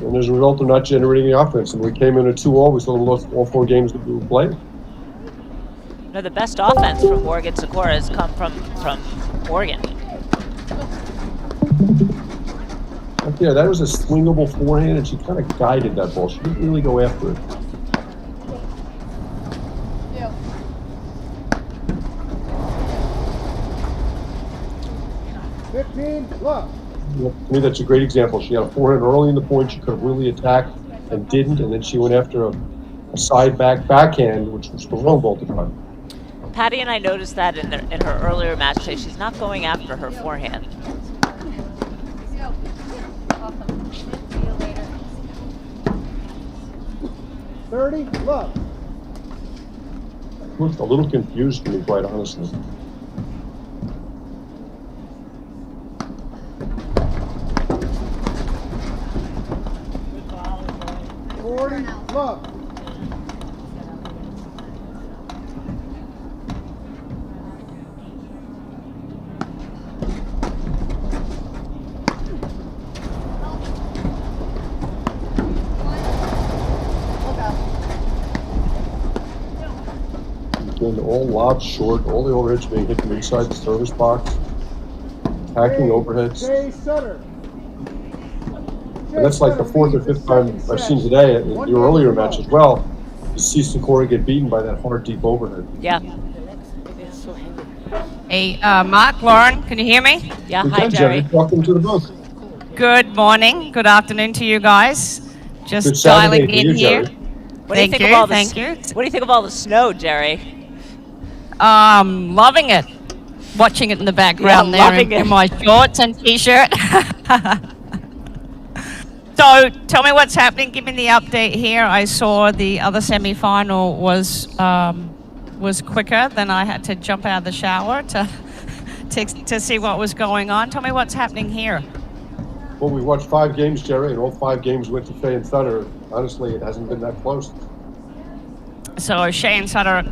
And as a result, they're not generating the offense. And we came in at 2-all. We still lost all 4 games that we were playing. No, the best offense from Morgan Sakura has come from Morgan. Yeah, that was a swingable forehand, and she kind of guided that ball. She didn't really go after it. Look. To me, that's a great example. She had a forehand early in the point. She could have really attacked and didn't, and then she went after a side backhand, which was the wrong ball to drive. Patty and I noticed that in her earlier match today. She's not going after her forehand. Look. Looked a little confused to me, quite honestly. Look. Again, all lobs short, all the overheads being hit from inside the service box. Attacking overheads. Jay Sutter. And that's like the 4th or 5th time I've seen today in your earlier match as well, to see Sakura get beaten by that hard, deep overhead. Yeah. Hey, Mark, Lauren, can you hear me? Yeah, We hi, can, Jerry. Welcome to the booth. Good morning, good afternoon to you guys. Just Good Saturday dialing for in you, here. Jerry. What do you Thank think you, of all the thank you. What do you think of all the snow, Jerry? Loving it. Watching it in the background Yeah, there loving in it. my shorts and t-shirt. So tell me what's happening. Give me the update here. I saw the other semi-final was quicker. Then I had to jump out of the shower to see what was going on. Tell me what's happening here. Well, we watched 5 games, Jerry, and all 5 games went to Shea and Sutter. Honestly, it hasn't been that close. So Shea and Sutter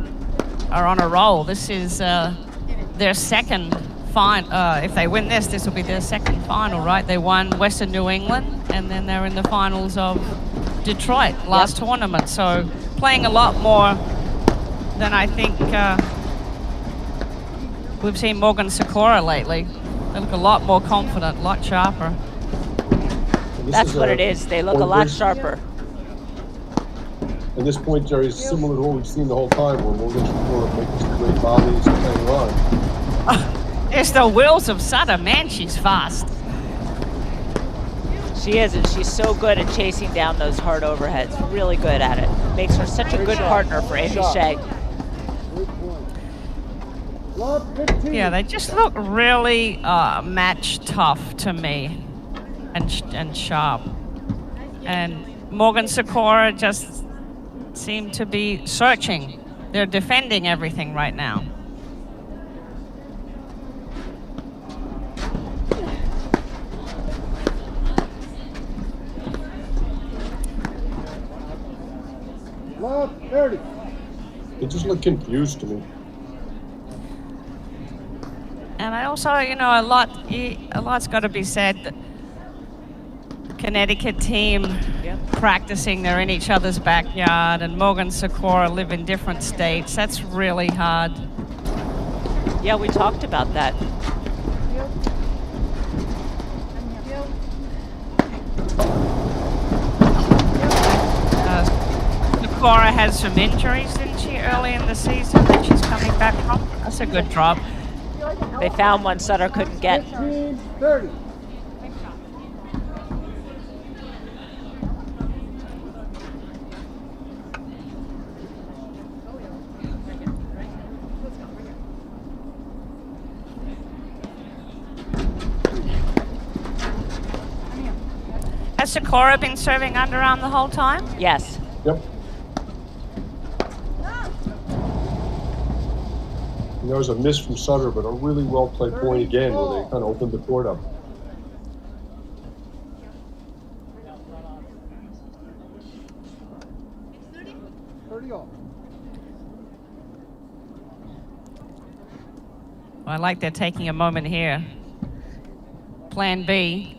are on a roll. This is their second final. If they win this, this will be their second final, right? They won Western New England, and then they're in the finals of Detroit last tournament. So playing a lot more than I think we've seen Morgan Sikora lately. They look a lot more confident, a lot sharper. That's what it is. They look a lot sharper. And this point, Jerry, is similar to what we've seen the whole time, where Morgan Sikora making some great volleys and playing on. It's the wheels of Sutter. Man, she's fast. She is, and she's so good at chasing down those hard overheads. Really good at it. Makes her such a good partner for Amy Shea. Yeah, they just look really match tough to me, and sharp. And Morgan Sikora just seem to be searching. They're defending everything right now. Love 30. They just look confused to me. And I also, a lot's got to be said. The Connecticut team practicing, they're in each other's backyard, and Morgan Sikora live in different states. That's really hard. Yeah, we talked about that. Sikora had some injuries, didn't she, early in the season that she's coming back from? That's a good drop. They found one Sutter couldn't get. 15-30. Has Sikora been serving underarm the whole time? Yes. Yep. And there was a miss from Sutter, but a really well played point again where they kind of opened the court up. I like they're taking a moment here. Plan B.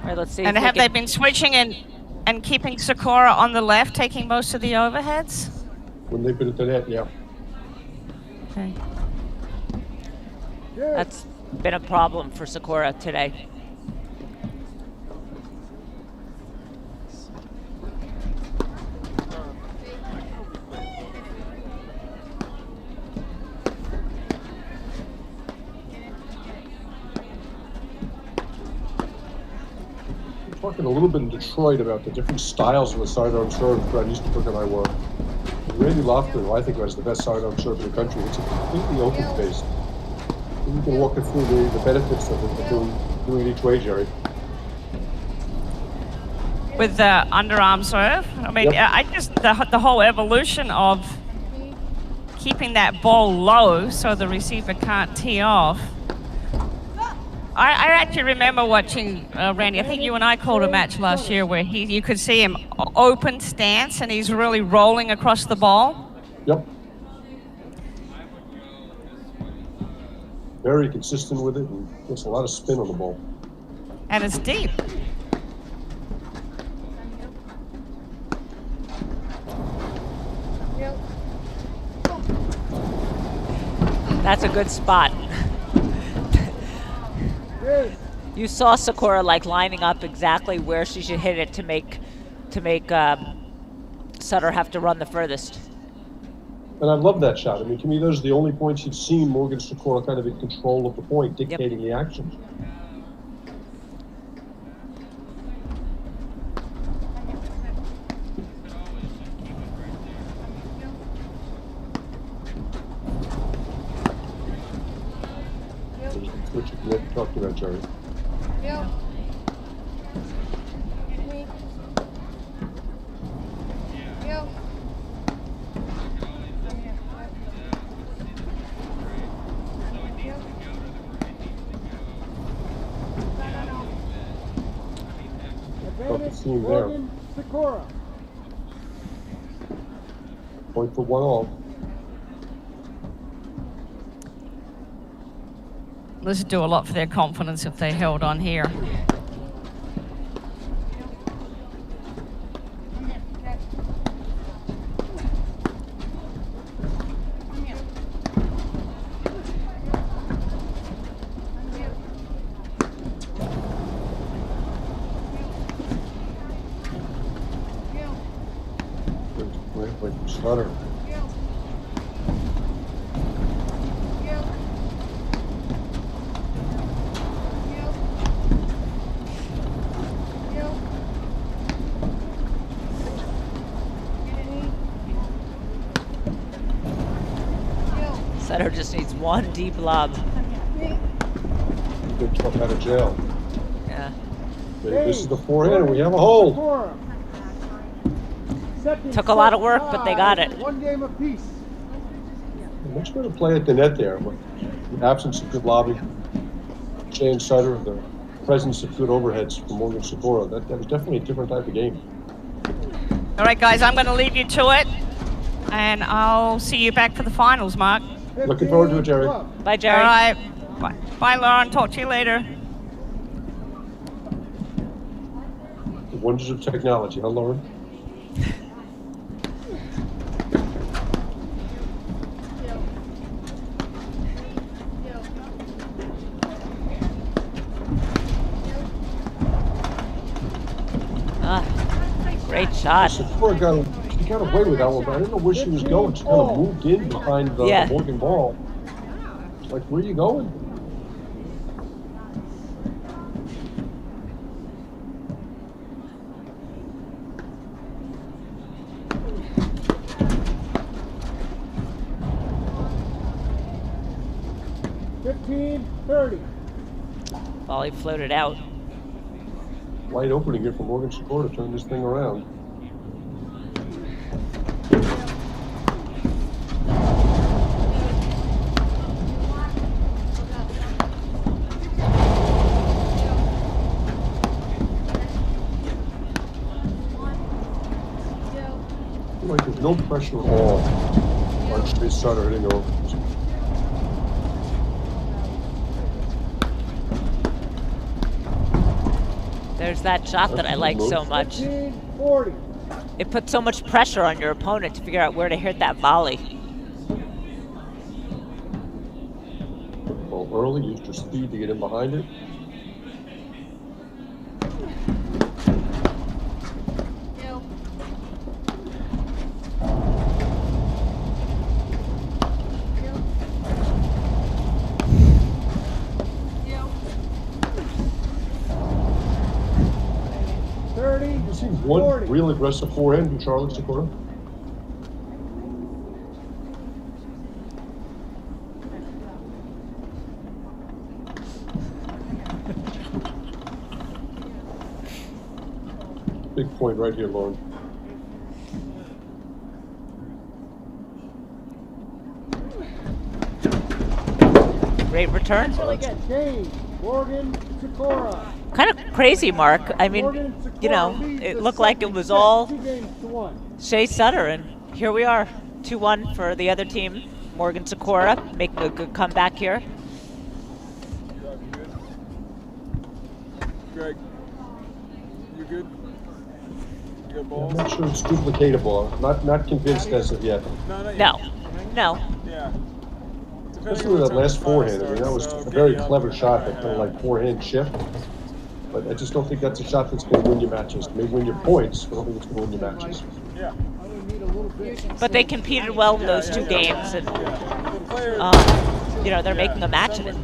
All right, let's see. And have they been switching and keeping Sikora on the left, taking most of the overheads? When they've been at the net, yeah. Okay. That's been a problem for Sikora today. Talking a little bit in Detroit about the different styles of the sidearm serve Brad Easterbrook and I were. Randy Lofgren, who I think has the best sidearm serve in the country, it's a completely open face. And you can walk it through the benefits of doing it each way, Jerry. With the underarm serve, I mean, Yep. I just the whole evolution of keeping that ball low so the receiver can't tee off. I actually remember watching Randy. I think you and I called a match last year where you could see him open stance and he's really rolling across the ball. Yep. Very consistent with it and gets a lot of spin on the ball. And it's deep. That's a good spot. You saw Sikora like lining up exactly where she should hit it to make Sutter have to run the furthest. And I love that shot. I mean, to me, those are the only points you've seen Morgan Sikora kind of in control of the point, dictating the actions. Which you talked about, Jerry. Got the seam there. Point for 1 all. this would do a lot for their confidence if they held on here. Stutter. Sutter just needs one deep lob. Good truck out of jail. Yeah. Okay, this is the forehand, and we have a hold. Took a lot of work, but they got it. One game apiece. Much better play at the net there. But the absence of good lobbing, Shane Sutter, the presence of good overheads from Morgan Sikora, that was definitely a different type of game. All right, guys, I'm going to leave you to it, and I'll see you back for the finals, Mark. Looking forward to it, Jerry. Bye, Jerry. All right. Bye, bye, Lauren. Talk to you later. The wonders of technology, huh, Lauren? Great shot. Sikora got away with that one, but I didn't know where she was going. She kind of moved in behind the Morgan ball. It's like, where are you going? Volley floated out. Wide opening here for Morgan Sikora to turn this thing around. Like there's no pressure at all on Shea Sutter hitting over. There's that shot that I like so much. It puts so much pressure on your opponent to figure out where to hit that volley. Well, early, used your speed to get in behind it. One real aggressive forehand from Charlotte Sikora. Big point right here, Lauren. Great return. Morgan Sikora. Kind of crazy, Mark. I mean, you know, it looked like it was all Shea Sutter, and here we are, 2-1 for the other team. Morgan Sikora making a good comeback here. Greg, you good? You got balls? I'm not sure it's duplicatable. Not convinced as of yet. No. Yeah. Especially with that last forehand. I mean, that was a very clever shot, that kind of like forehand shift. But I just don't think that's a shot that's going to win you matches. It may win you points, but I don't think it's going to win you matches. Yeah. But they competed well in those two games, and you know, they're making a match of it.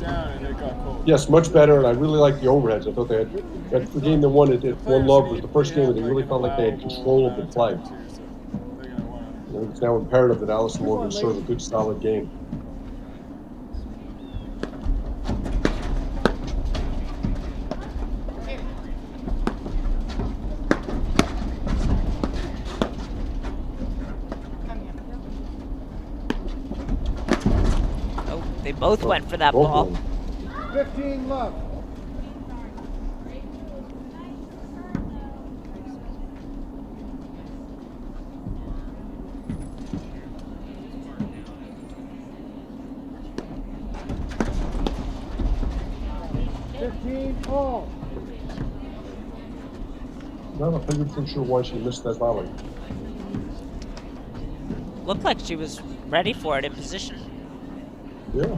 Yes, much better, and I really like the overheads. I thought they had the game they won at One Love was the first game where they really felt like they had control of the play. I think it's now imperative that Allison Morgan serve a good, solid game. They both went for that ball. 15 love. 15 all. Not 100% sure why she missed that volley. Looked like she was ready for it in position. Yeah.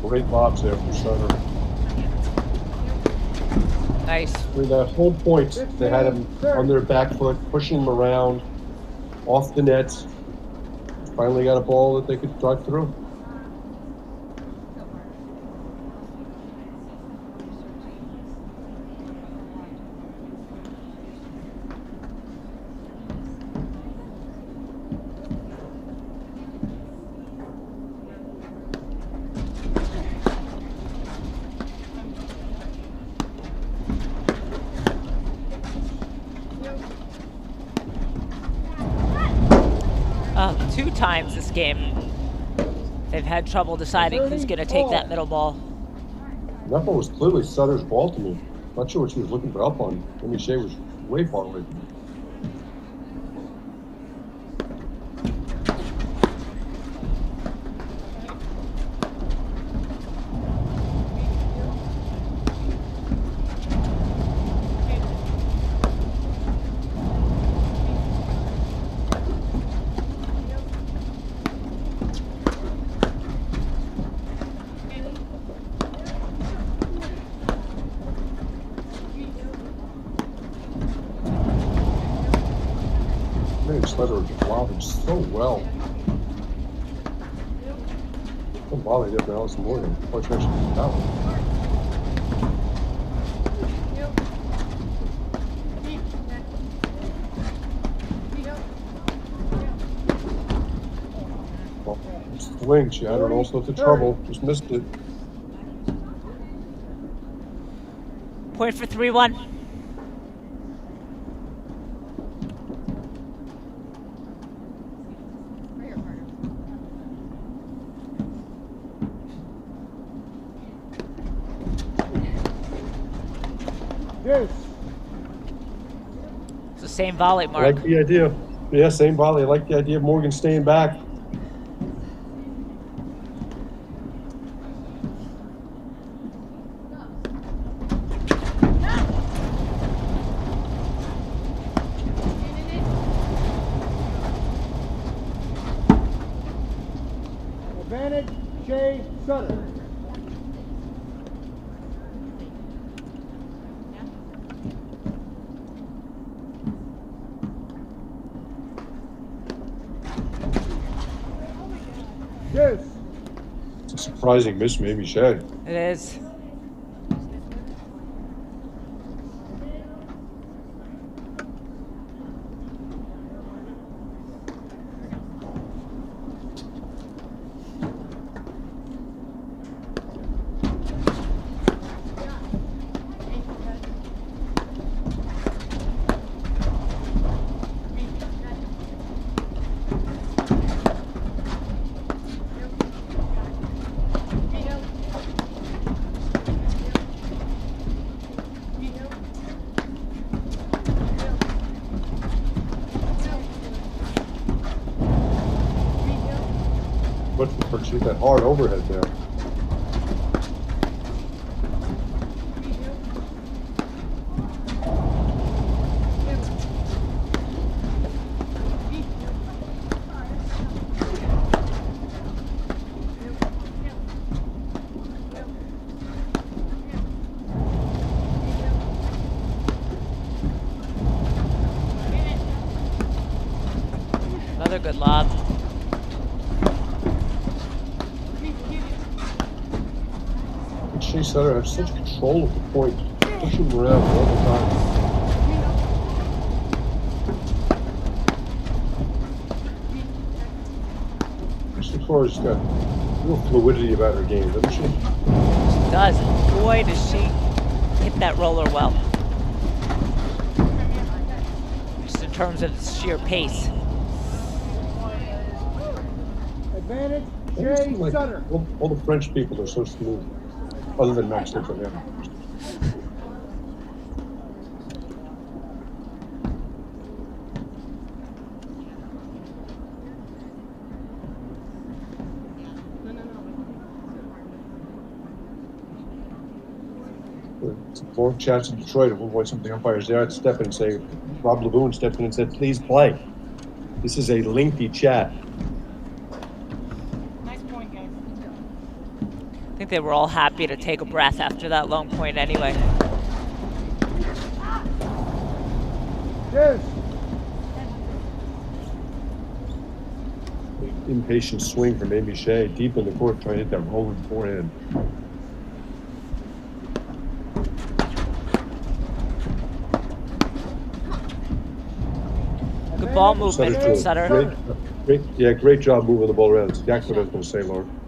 Great lobs there from Sutter. Nice. I mean, that whole point, they had him on their back foot, pushing him around, off the net. Finally got a ball that they could drive through. Two times this game, they've had trouble deciding who's going to take that middle ball. That ball was clearly Sutter's ball to me. Not sure what she was looking for help on. Amy Shea was way far away from me. Sutter volleyed so well. Some volley there from Allison Morgan. Quite sure she did that one. Well, swing. She had her in all sorts of trouble. Just missed it. Point for 3-1. Yes. It's the same volley, I Mark. like the idea. Yeah, same volley. I like the idea of Morgan staying back. Advantage, Shea Sutter. Yes. It's a surprising miss, maybe Shea. It is. But she's that hard overhead there. Another good lob. Shea Sutter has such control of the point, pushing him around all the time. Victoria's got real fluidity about her game, doesn't she? She does. Boy, does she hit that roller well. Just in terms of sheer pace. Advantage, It Jay seems like Sutter. all the French people are so smooth, other than Max Lippert. It's a long chance in Detroit. At one point, some of the umpires there had to step in and say, Rob Lavoon stepped in and said, please play. This is a lengthy chat. Nice point, guys. I think they were all happy to take a breath after that long point anyway. Deuce. Impatient swing from Amy Shea, deep in the court, trying to hit that rolling forehand. Good ball movement from Sutter. Great job moving the ball around. That's exactly what I was going to say, Lauren.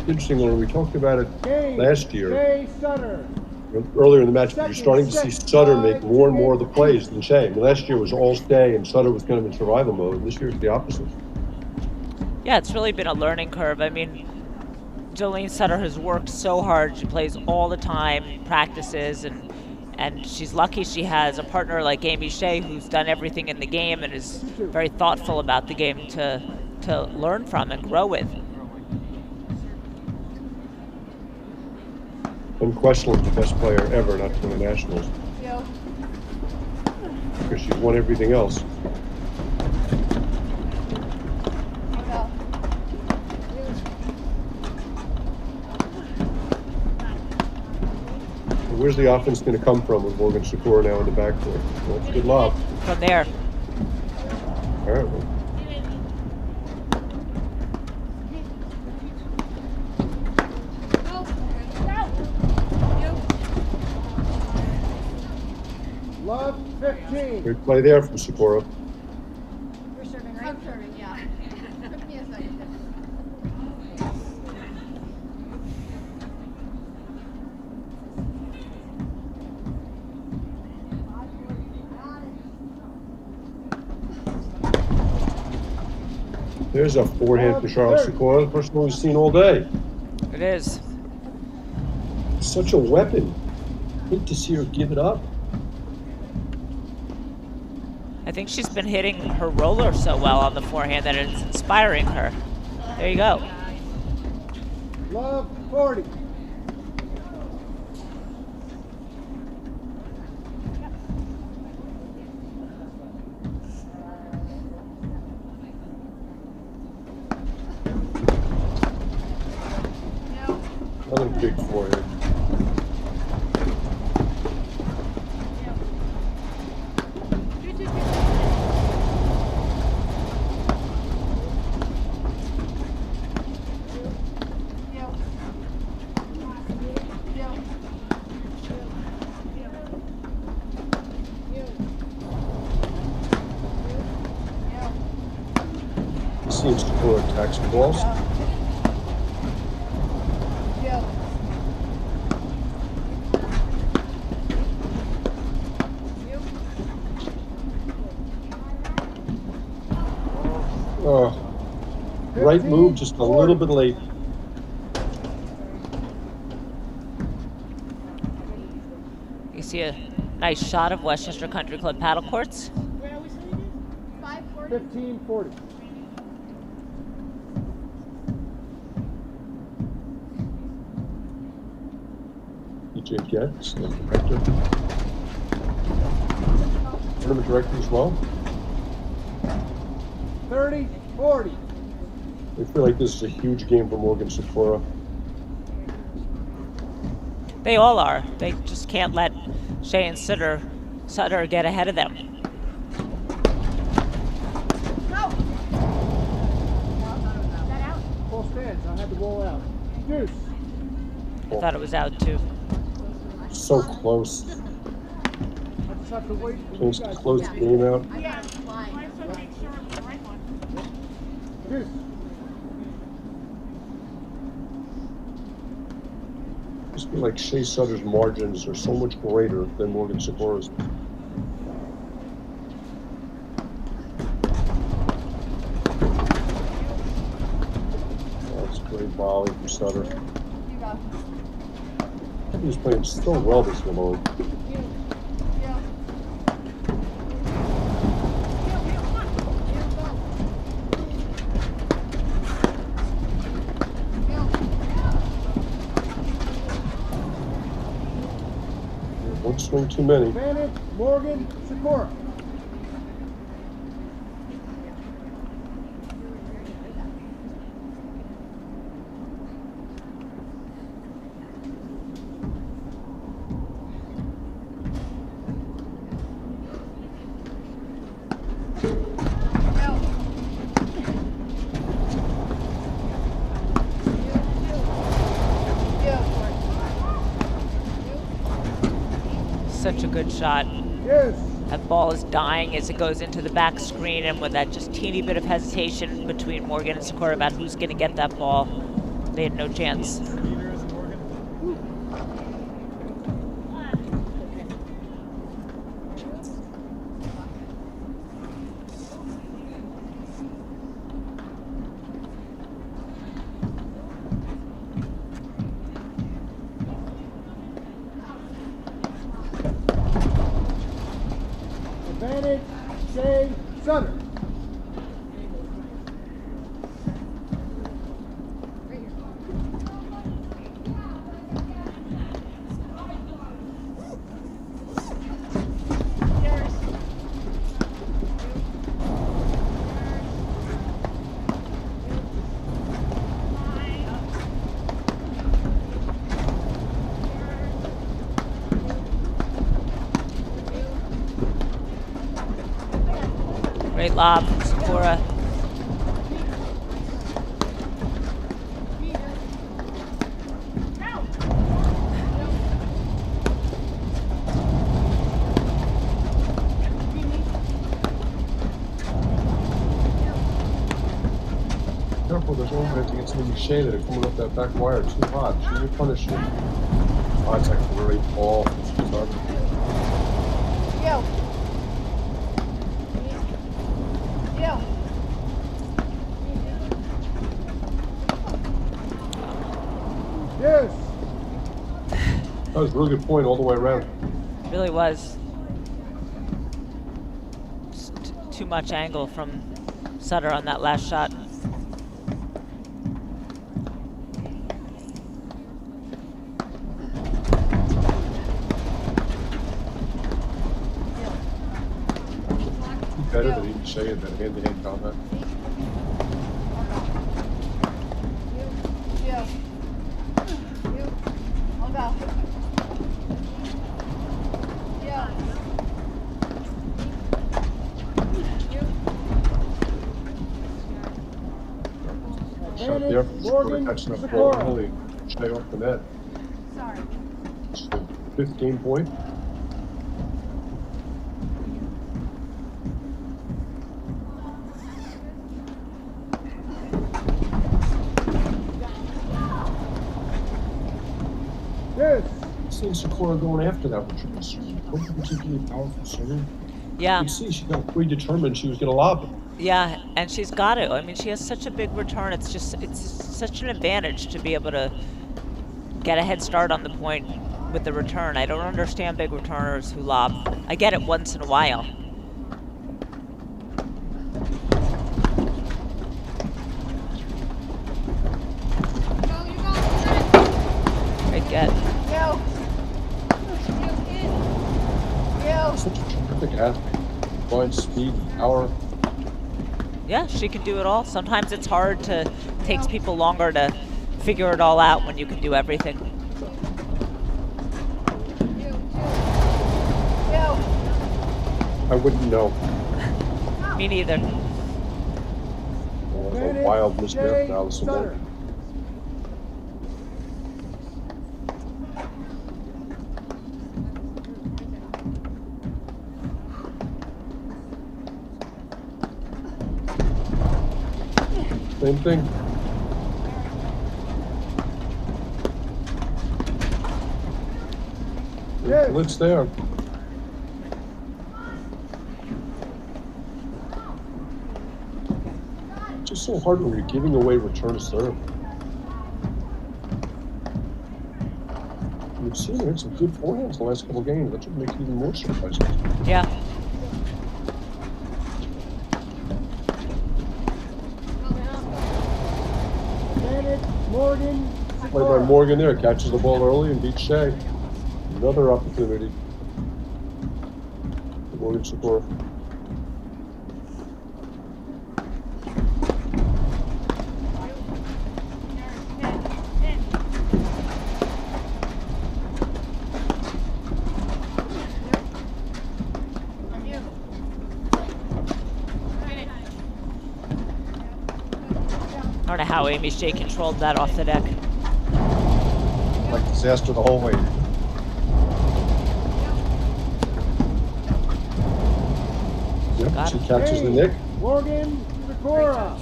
Interesting, Lauren, we talked about it last year. Jay Sutter. Earlier in the match, you're starting to see Sutter make more and more of the plays than Shea. I mean, last year was all Shea, and Sutter was kind of in survival mode. This year it's the opposite. Yeah, it's really been a learning curve. I mean, Jolene Sutter has worked so hard. She plays all the time, practices, and she's lucky she has a partner like Amy Shea who's done everything in the game and is very thoughtful about the game to learn from and grow with. Unquestionably the best player ever not to win the Nationals. Because she's won everything else. Where's the offense going to come from with Morgan Sikora now in the backcourt? Well, it's a good lob. From there. All right. Well. Love 15. Great play there from Sikora. You're serving, right? I'm serving, yeah. Took me a second. There's a forehand for Charlotte Sikora, the first one we've seen all day. It is. Such a weapon. Hate to see her give it up. I think she's been hitting her roller so well on the forehand that it's inspiring her. There you go. Love 40. Another big forehand. Seems to pull attacks the balls. Right move, just a little bit late. You see a nice shot of Westchester Country Club paddle courts. 15-40. EJ Getz, the director. Tournament director as well. 30-40. I feel like this is a huge game for Morgan Sikora. They all are. They just can't let Shea and Sutter get ahead of them. Full stance. I had the ball out. Deuce. I thought it was out too. So close. Just have to wait. Close to close the game out. Yeah. I just want to make sure it was the right one. Yes. I just feel like Shea Sutter's margins are so much greater than Morgan Segura's. That's a great volley from Sutter. He's playing so well this Malone. One swing too many. Advantage, Morgan Sikora. Such a good shot. Yes. That ball is dying as it goes into the back screen, and with that just teeny bit of hesitation between Morgan and Sikora about who's going to get that ball, they had no chance. Advantage, Shea Sutter. Great lob from Sikora. Careful, there's overheads against Lee Shea that are coming up that back wire too hot. She would punish him. Oh, that's a great ball from Sutter. Yes. That was a really good point all the way around. Really was. Just too much angle from Sutter on that last shot. Better than even Shea in that hand-to-hand combat. Shot there from Sikora catching up ball early. Shea off the net. Sorry. It's the 5th game point. Yes. Seeing Sikora going after that, which was particularly powerful serve. Yeah. You can see she got predetermined she was going to lob it. Yeah, and she's got it. I mean, she has such a big return. It's such an advantage to be able to get a head start on the point with the return. I don't understand big returners who lob. I get it once in a while. Great get. Such a terrific athlete. Line speed, power. Yeah, she can do it all. Sometimes it's hard to, takes people longer to figure it all out when you can do everything. I wouldn't know. Me neither. Well, a wild misstep now. Same thing. Yes. Blitz there. It's just so hard when you're giving away return serve. You've seen it, some good forehands the last couple of games. That should make it even more surprising. Yeah. Morgan. Played by Morgan there, catches the ball early and beats Shea. Another opportunity for Morgan Sikora. I don't know how Amy Shea controlled that off the deck. Like disaster the whole way. Yep, Got she it. catches the nick. Morgan Sikora.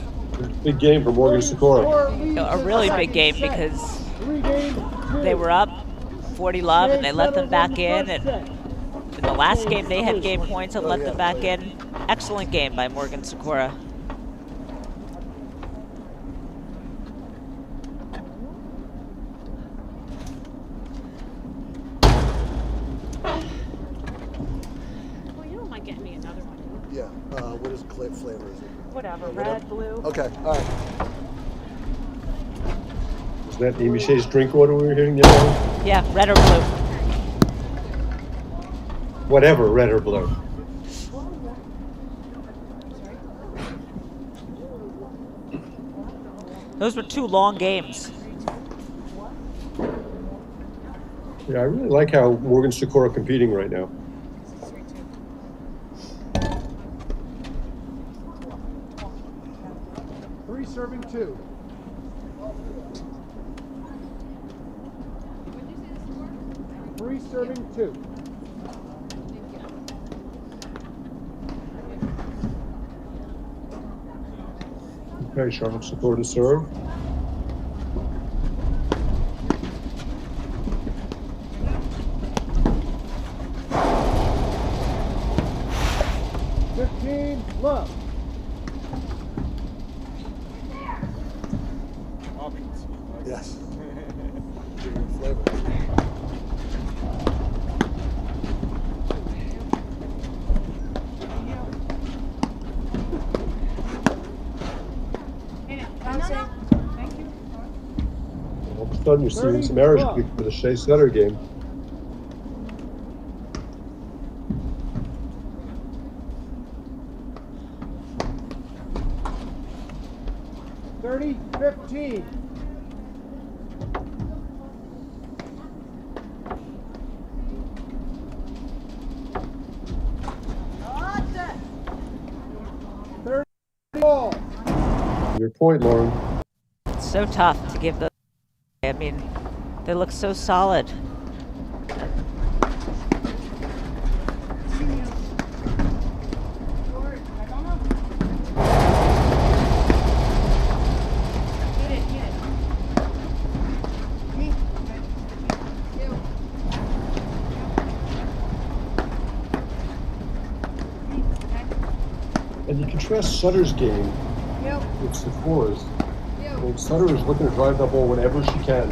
Big game for Morgan Sikora. A really big game because 3 games. they were up 40 love and they let them back in, and in the last game they had game points and let them back in. Excellent game by Morgan Sikora. Well, you don't mind getting me another one. Yeah. What is flavor? Is it? Whatever, red, blue. Okay. All right. Was that Amy Shea's drink order we were hearing the other one? Yeah, red or blue. Whatever, red or blue. Those were 2 long games. Yeah, I really like how Morgan Sikora competing right now. Serving 2. Three serving 2. Okay, Charlotte Sikora to serve. Love. Yes. Flavor. All of a sudden, you're seeing some errors for the Shea Sutter game. $30-15. Your point, Lauren. It's so tough to give those. I mean, they look so solid. And you contrast Sutter's game with Sikora's. Well, Sutter is looking to drive that ball whenever she can,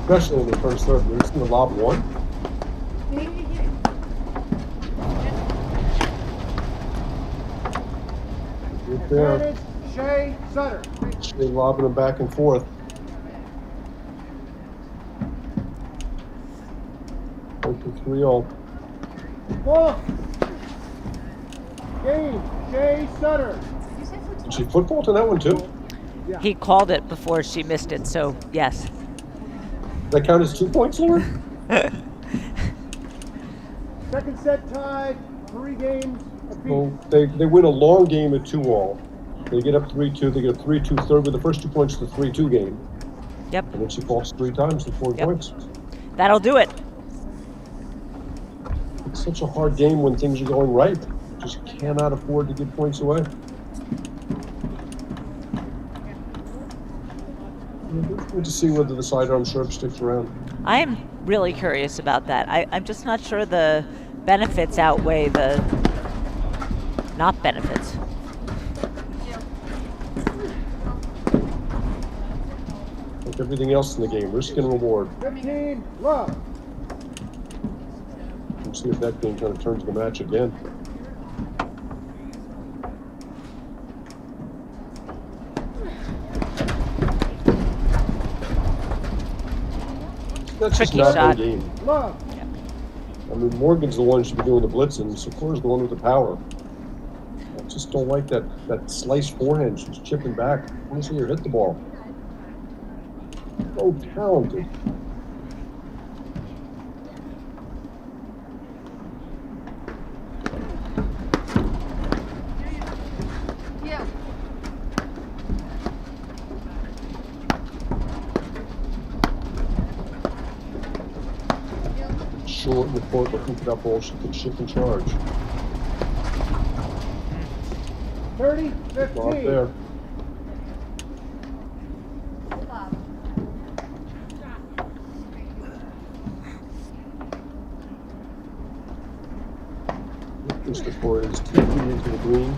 especially in the first serve. They're just going to lob one. Right there. Shea Sutter. Shea lobbing them back and forth. Point to 3-0. Fourth game, Shea Sutter. Did she football to that one too? Yeah. He called it before she missed it, so yes. That count as 2 points, Lauren? Second set tied, 3 games apiece. Well, they win a long game at 2-all. They get up 3-2. They get a 3-2 third with the first 2 points to the 3-2 game. Yep. And then she falls 3 times to 4 points. That'll do it. It's such a hard game when things are going right. You just cannot afford to give points away. Good to see whether the sidearm serve sticks around. I'm really curious about that. I'm just not sure the benefits outweigh the not benefits. Like everything else in the game, risk and reward. 15, love. We'll see if that game kind of turns the match again. That's just Tricky not shot. their game. Love. I mean, Morgan's the one who should be doing the blitzing. Sakura's the one with the power. I just don't like that slice forehand. She's chipping back. I want to see her hit the ball. So talented. Short in the court, looking for that ball she can shift and charge. 30, Not 15. there. Mr. Ford is 2 feet into the green,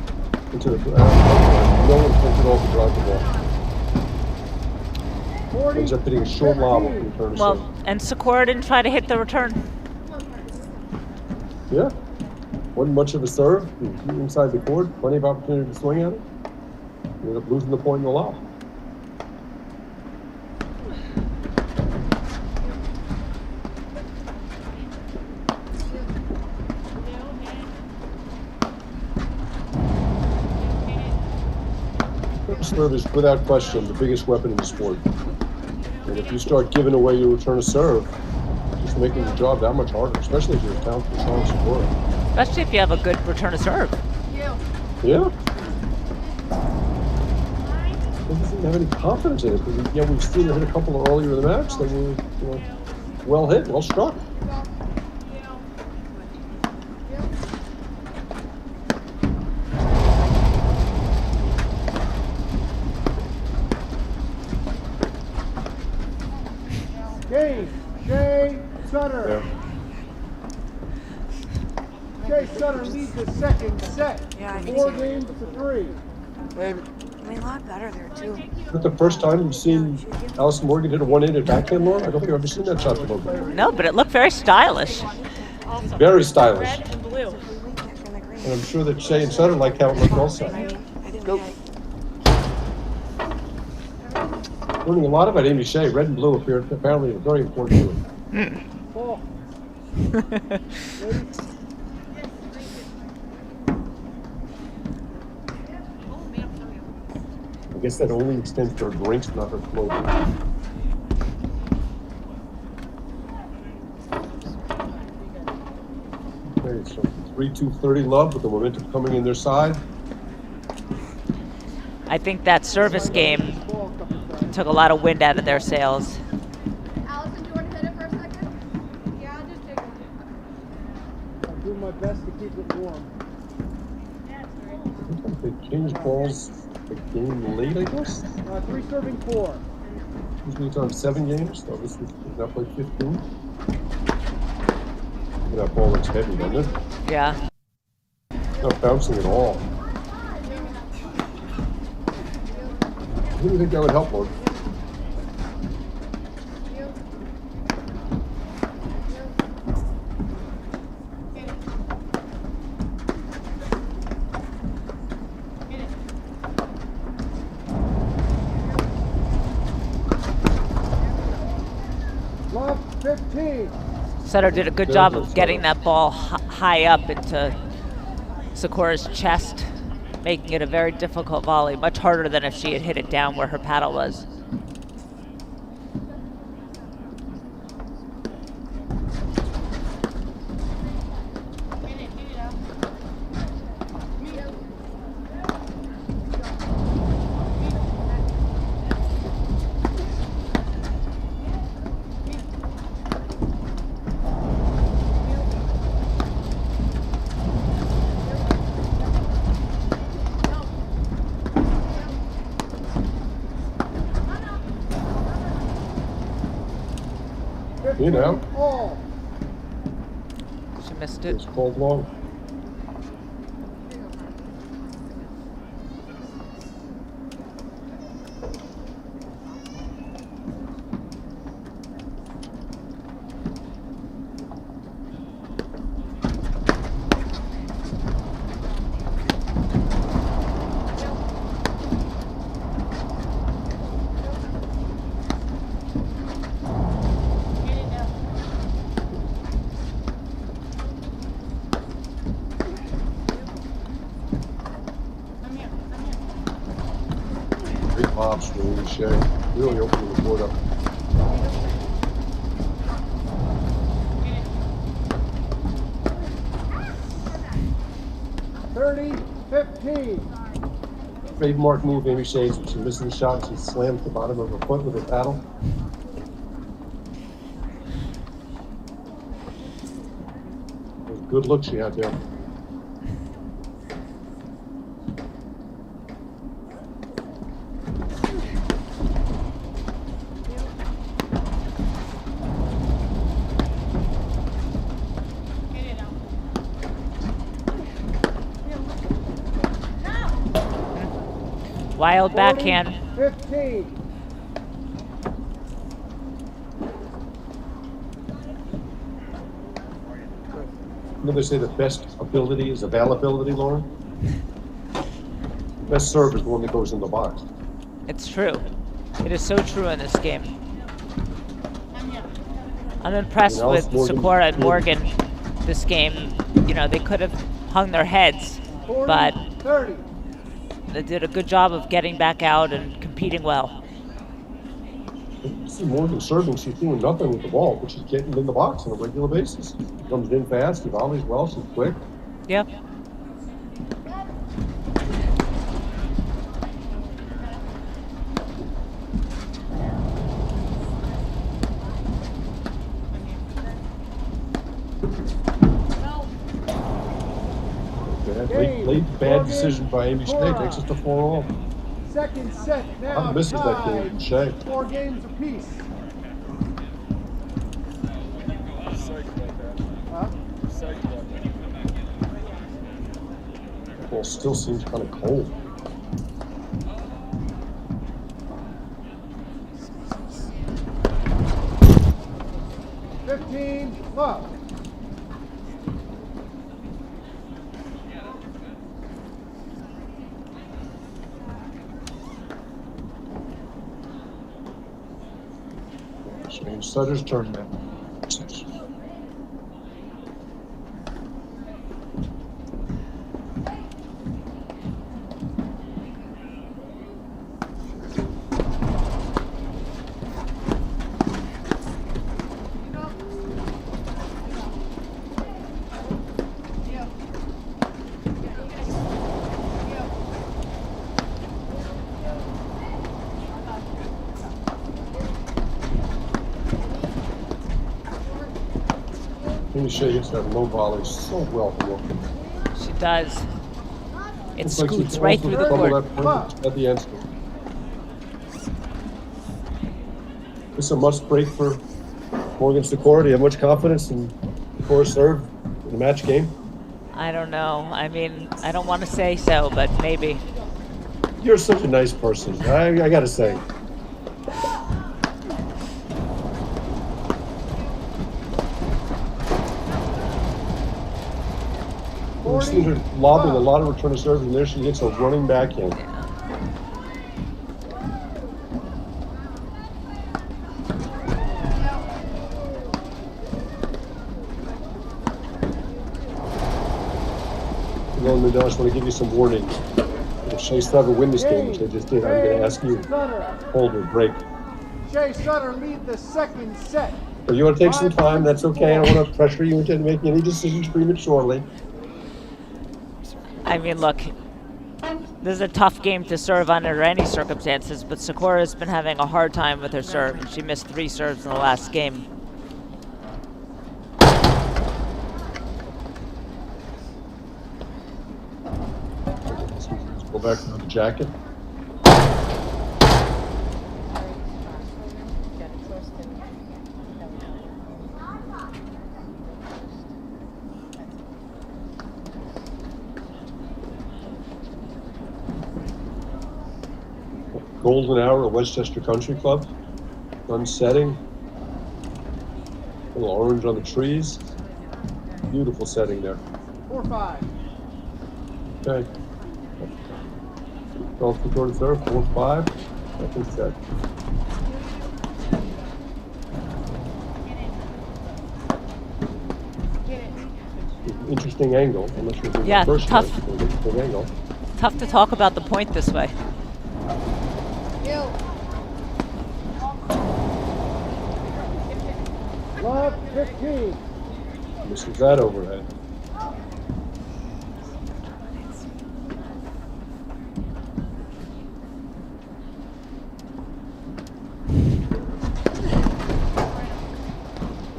into the no one takes it off to drive the ball. 40, Ends up hitting a short lob off the 15. return to Well, serve. and Sakura didn't try to hit the return. Yeah. Wasn't much of a serve. He was inside the court, plenty of opportunity to swing at it. He ended up losing the point in the lob. Serve is without question the biggest weapon in the sport. And if you start giving away your return to serve, it's making the job that much harder, especially if you're a talented strong scorer. Especially if you have a good return to serve. Yeah. He doesn't have any confidence in it. Because, we've seen her hit a couple earlier in the match that were, well hit, well struck. Game, Shea Sutter. Shea Sutter leads the second set. Yeah, I think 4 so. games to 3. I mean, a lot better there, too. Is that the first time you've seen Allison Morgan hit a one-handed backhand, Laura? I don't think I've ever seen that shot before. No, but it looked very stylish. Very stylish. Red and blue. And I'm sure that Shea and Sutter liked how it looked also. Learning a lot about Amy Shea. Red and blue apparently are very important to her. Ball. I guess that only extends to her drinks, not her clothing. Okay, so 3-2-30 love with the momentum coming in their side. I think that service game took a lot of wind out of their sails. Allison, do you want to hit it for a second? Yeah, I'll just take it. I'll do my best to keep it warm. Sometimes they change balls a game late, I guess. 3 serving 4. Usually it's on 7 games, so this was not like 15. That ball looks heavy, doesn't it? Yeah. Not bouncing at all. Who do you think that would help, Lord? Love 15. Sutter did a good job of getting that ball high up into Sakura's chest, making it a very difficult volley, much harder than if she had hit it down where her paddle was. In out. All. She missed it. It's called long. Great pops for Amy Shea. Really opening the board up. Trademark move Amy Shea's when she misses the shot, she slams the bottom of her foot with her paddle. It was a good look she had there. Wild backhand. 15. You know they say the best ability is availability, Lauren? Best serve is the one that goes in the box. It's true. It is so true in this game. I'm impressed And with Alice Morgan- Sikora and Morgan this game. You know, they could have hung their heads, but 30. they did a good job of getting back out and competing well. You see Morgan serving, she's doing nothing with the ball, but she's getting in the box on a regular basis. She comes in fast, she volleys well, she's quick. Yep. Late bad decision by Amy Shea takes us to 4-all. Second set now. I misses that game, tied. Shea. 4 games apiece. Huh? The ball still seems kind of cold. Love. Shane Sutter's turn now. Amy Shea hits that low volley so well from looking. She does. It Looks like she scoots right falls through with the double court. that point at the end. This is a must break for Morgan Sikora. Do you have much confidence in Sikora's serve in the match game? I don't know. I mean, I don't want to say so, but maybe. You're such a nice person. I gotta say. We've seen her lobbing a lot of return of serves, and there she hits a running backhand. Well, I just want to give you some warning. If Shea Sutter win this game, which they just did, I'm going to ask you hold or break. Shea Sutter lead the second set. But you want to take some time, that's okay. I don't want to pressure you into making any decisions prematurely. I mean, look, this is a tough game to serve under any circumstances, but Sikora's been having a hard time with her serve, and she missed 3 serves in the last game. Let's go back to the jacket. golden hour at Westchester Country Club. Sun setting. A little orange on the trees. Beautiful setting there. 4-5. Okay. 12 to go to third, 4-5. Second set. Interesting angle. I'm not sure if Yeah, first tough. match, but interesting angle. Tough to talk about the point this way. Love 15. Misses that overhead.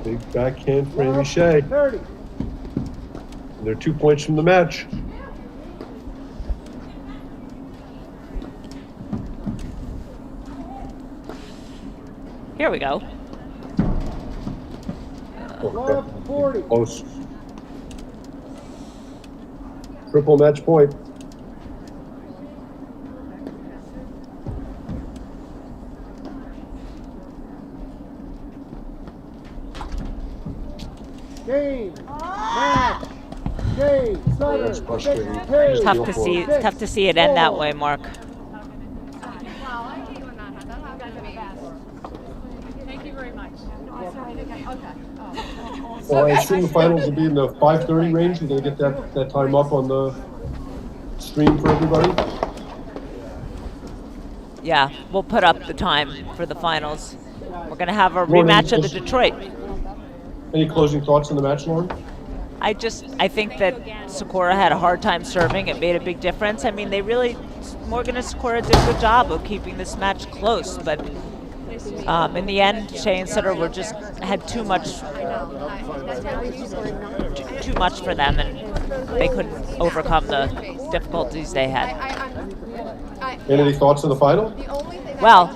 Big backhand for Amy Shea. 30. They're 2 points from the match. Here we go. Love 40. Close. Triple match point. Game. Match. Game. That's frustrating. Tough to see it end that way, Mark. Thank you very much. Well, I assume the finals will be in the 5:30 range. We're going to get that time up on the stream for everybody. Yeah, we'll put up the time for the finals. We're going to have a rematch of the Detroit. Any closing thoughts on the match, Lauren? I think that Sakura had a hard time serving. It made a big difference. I mean, Morgan and Sakura did a good job of keeping this match close, but in the end, Shea and Sutter had too much for them, and they couldn't overcome the difficulties they had. Any thoughts on the final? Well,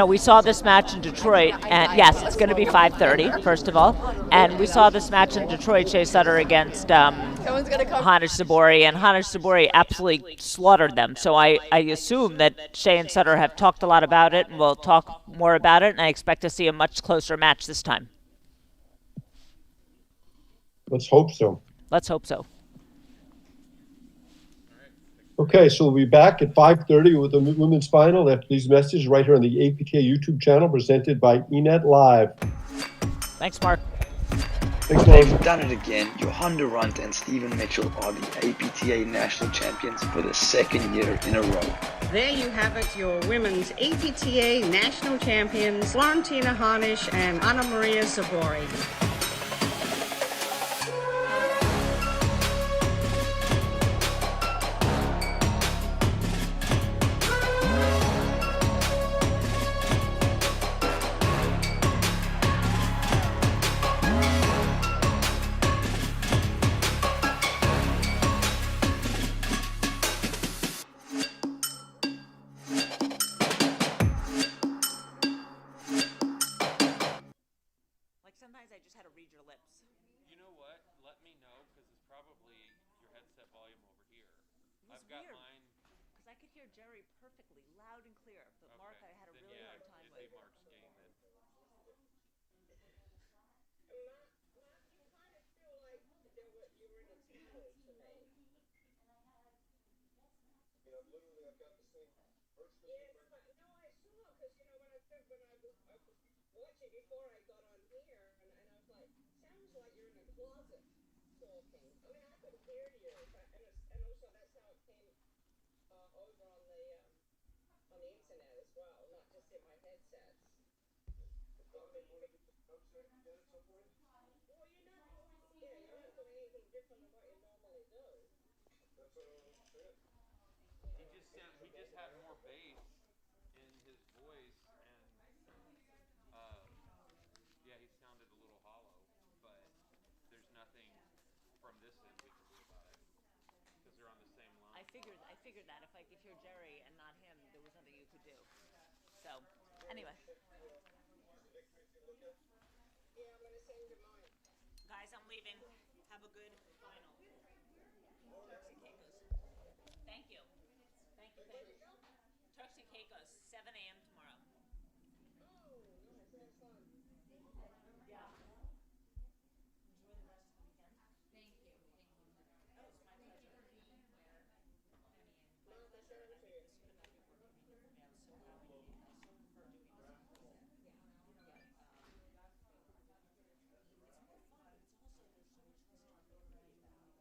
we saw this match in Detroit, and yes, it's going to be 5:30, first of all. And we saw this match in Detroit, Shea Sutter against Hanish Sabori, and Hanish Sabori absolutely slaughtered them. So I assume that Shea and Sutter have talked a lot about it, and will talk more about it, and I expect to see a much closer match this time. Let's hope so. Let's hope so. Okay, so we'll be back at 5:30 with the women's final after these messages right here on the APTA YouTube channel presented by eNet Live. Thanks, Mark. Thanks, They've done it again. Johanna Runt and Stephen Mitchell are the APTA national champions for the second year in a row. There you have it, your women's APTA national champions, Florentina Harnish and Anna Maria Sabori. Sometimes I just had to read your lips. You know what? Let me know, because it's probably your headset volume over here. I've got mine. Because I could hear Jerry perfectly, loud and clear. But Mark, I had a really hard time with. It'd be Mark's game then. He just had more bass in his voice, and yeah, he sounded a little hollow, but there's nothing from this end we can do about it, because they're on the same line. I figured that if I could hear Jerry and not him, there was nothing you could do. So, anyway. Guys, I'm leaving. Have a good final. Thank you. Thank you, baby. Turks and Caicos, 7 a.m. tomorrow. Yeah. Enjoy the rest of the weekend. Thank you. Thank you. Oh, it's my pleasure. My pleasure. I think this could not be more convenient for me. I was so happy. I so prefer doing this. Yeah. It's more fun. It's also,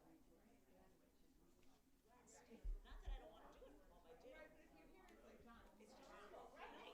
there's so much less talk about it. Not that I don't want to do it from home. I do. It's just, right.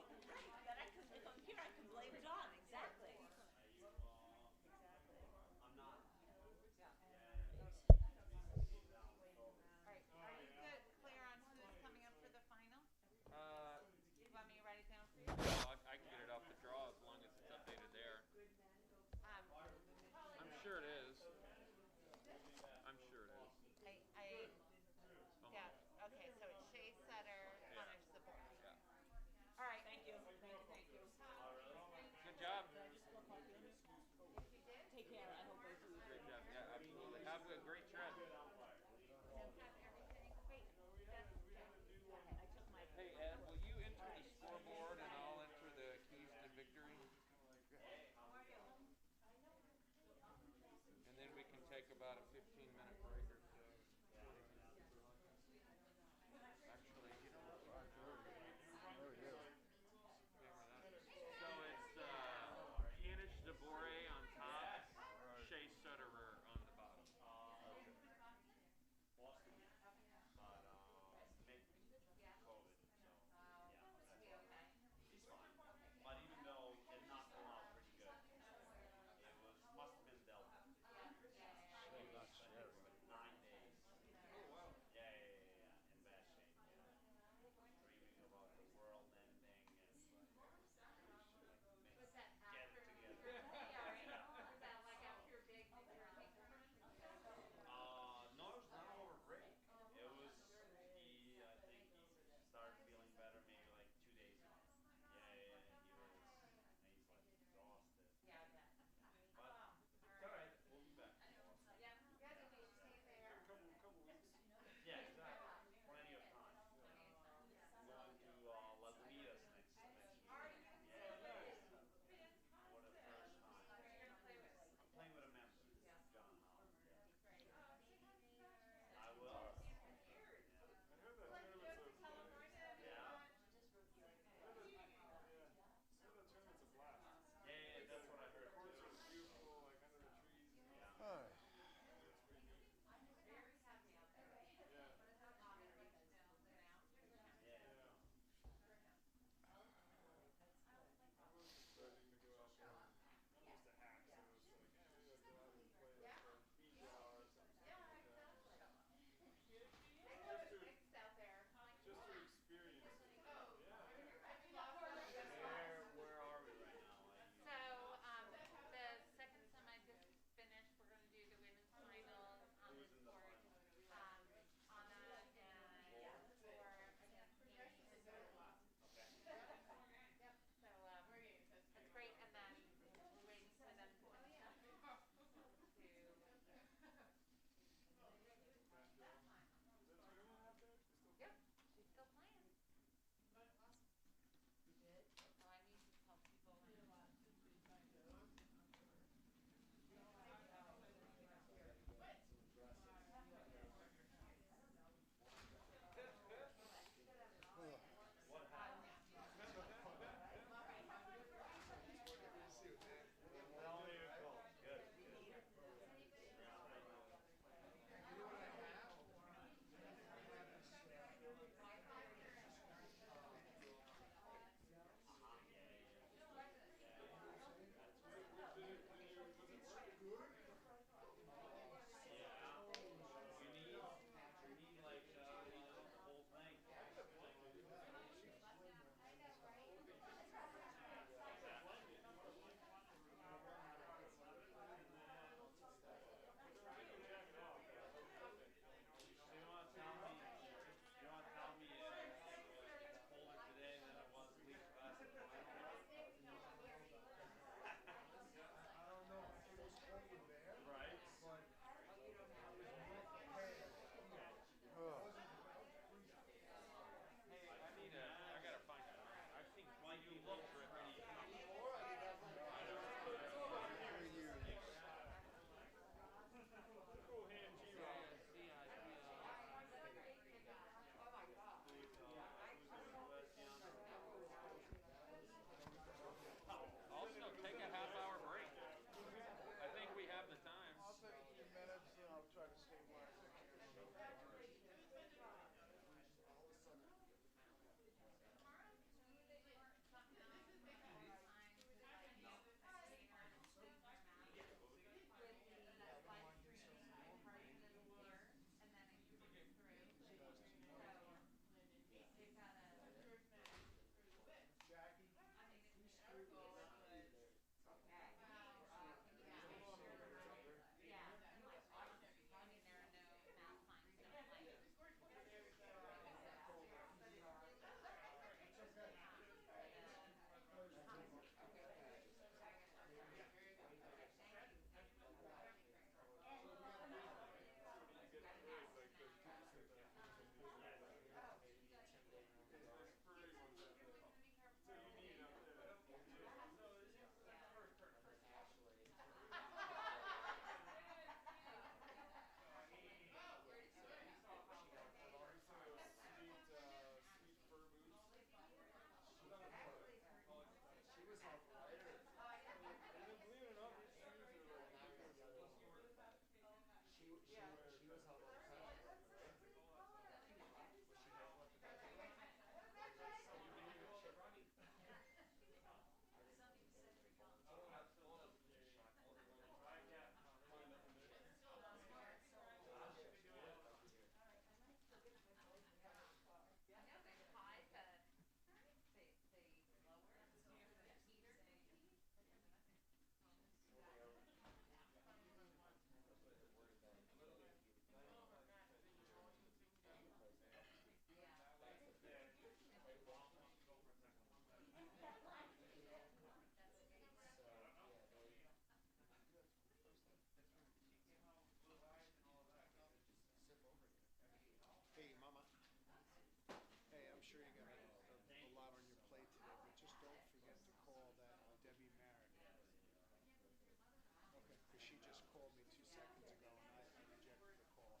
because she just called me 2 seconds ago and I rejected the call.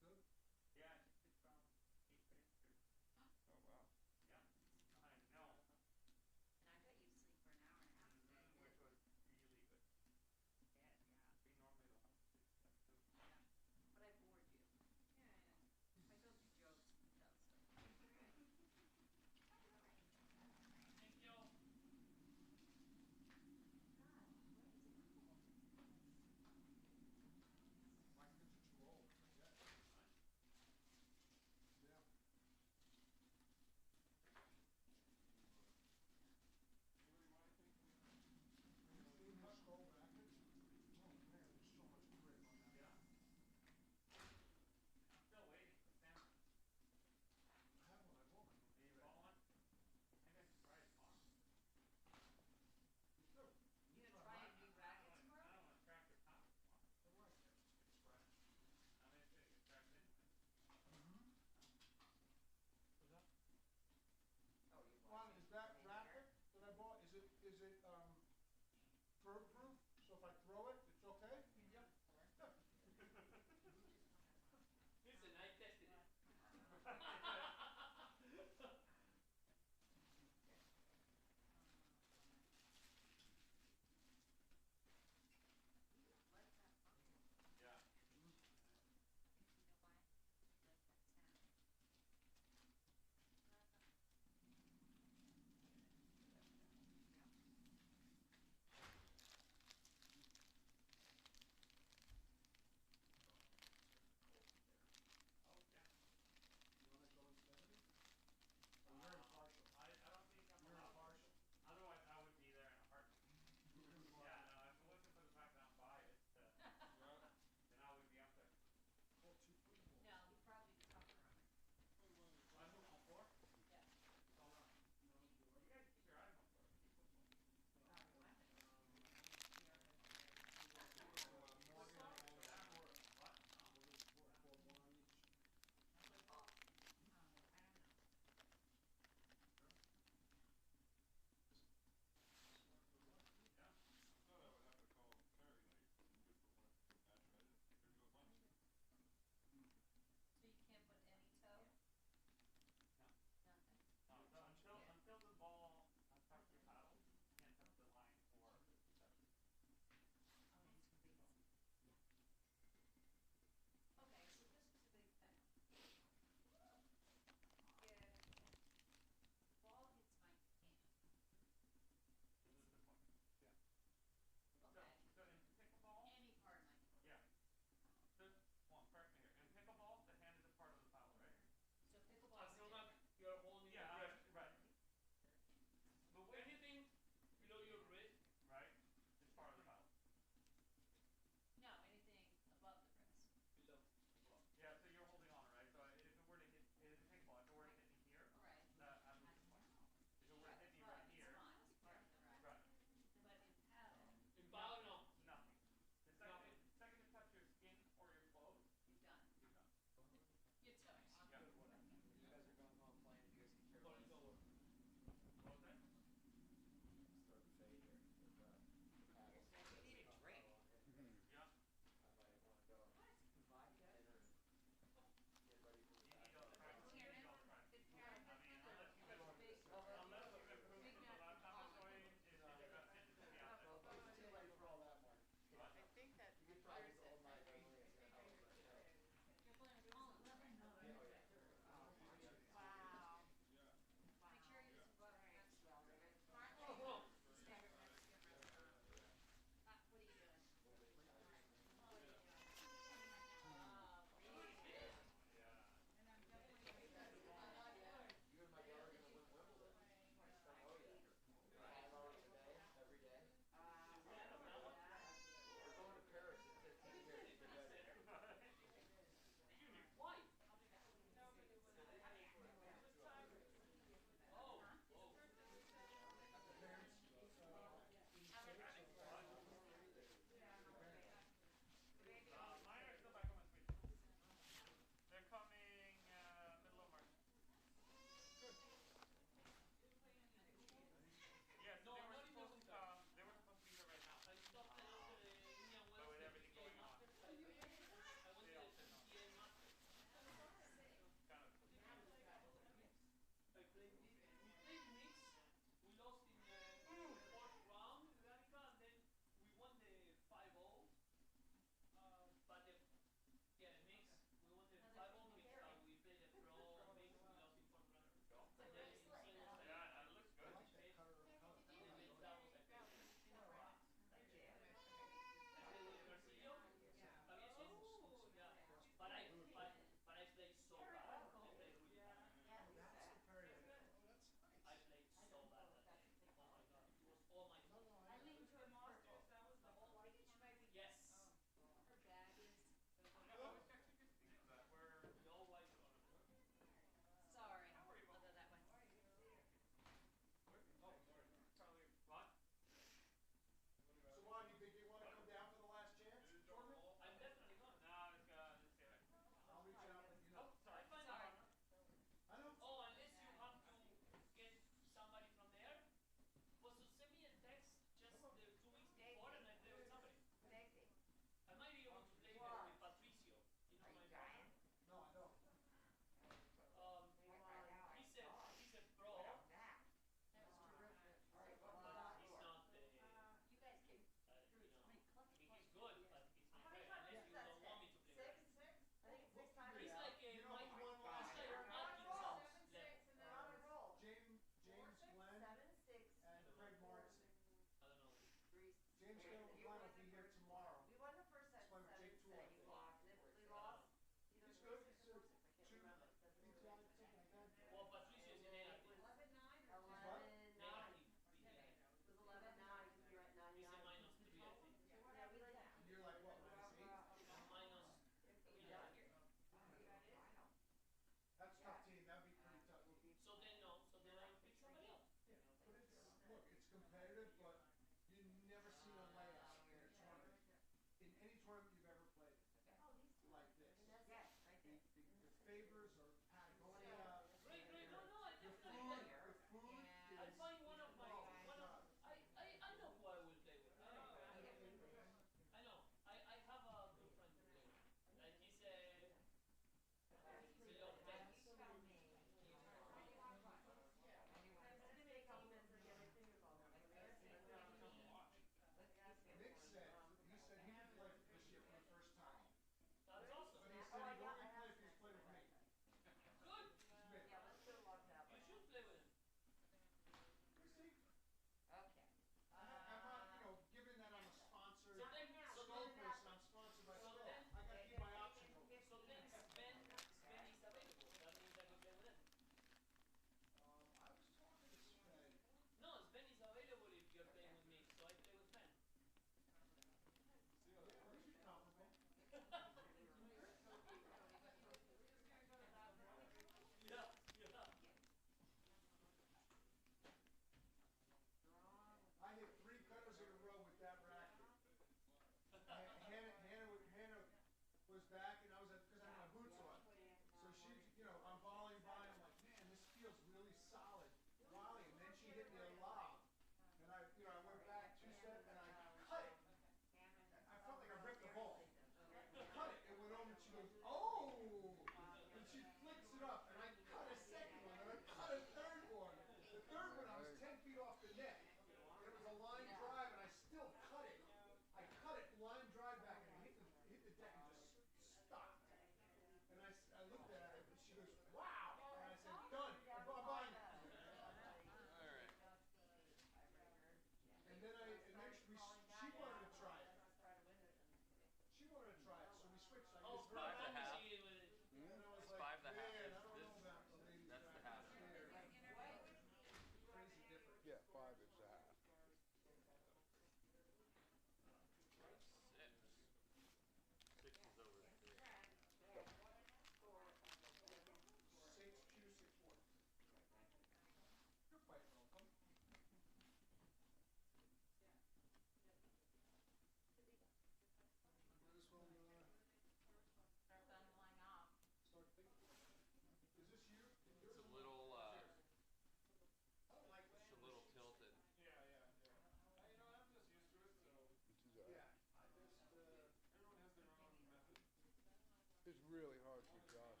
really hard to adjust.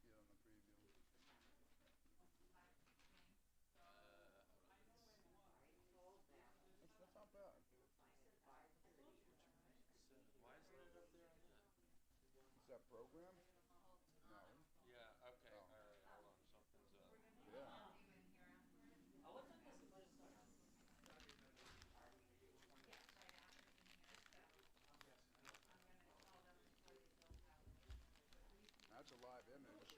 Get on the preview. That's not bad. Why isn't it up there on that? Is that program? No. Yeah, okay, Oh. alright, hold on, something's up. Yeah. That's a live image.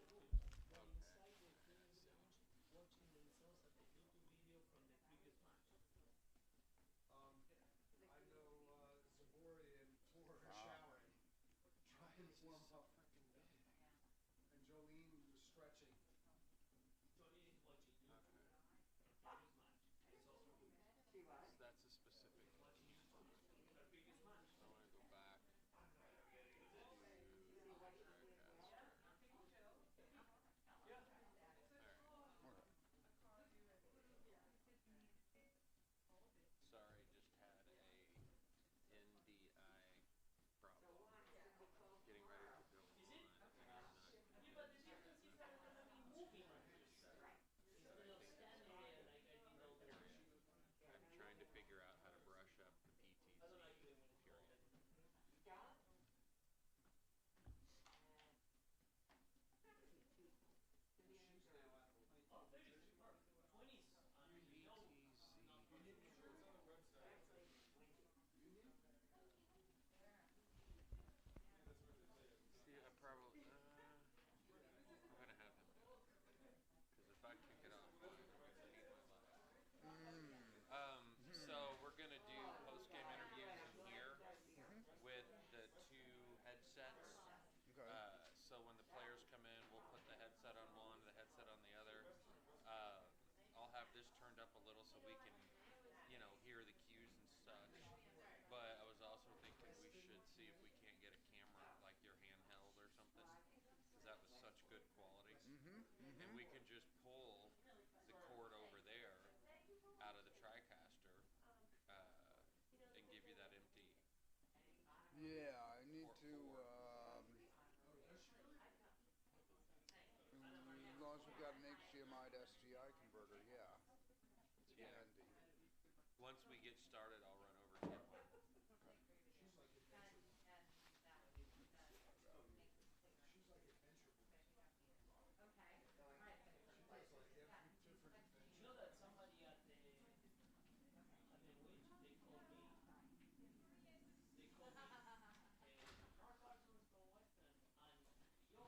I know Zabori and Ford are showering, trying to warm up, and Jolene was stretching. That's a specific. I want to go back to Sorry, just had a NDI problem. Getting ready to go on, and I'm not. I'm trying to figure out how to brush up the PTZ period. See, I probably, I'm gonna have him do it. Because if I kick it off, I'm gonna hate my life. So we're gonna do post-game interviews in here with the two headsets. Okay. So when the players come in, we'll put the headset on one, the headset on the other. I'll have this turned up a little so we can, hear the cues and such. But I was also thinking we should see if we can't get a camera like your handheld or something, because that was such good quality. And we can just pull the cord over there out of the TriCaster and give you that empty. Yeah, I need to, as long as we got an HDMI to SDI converter, yeah. It's handy. Once we get started, I'll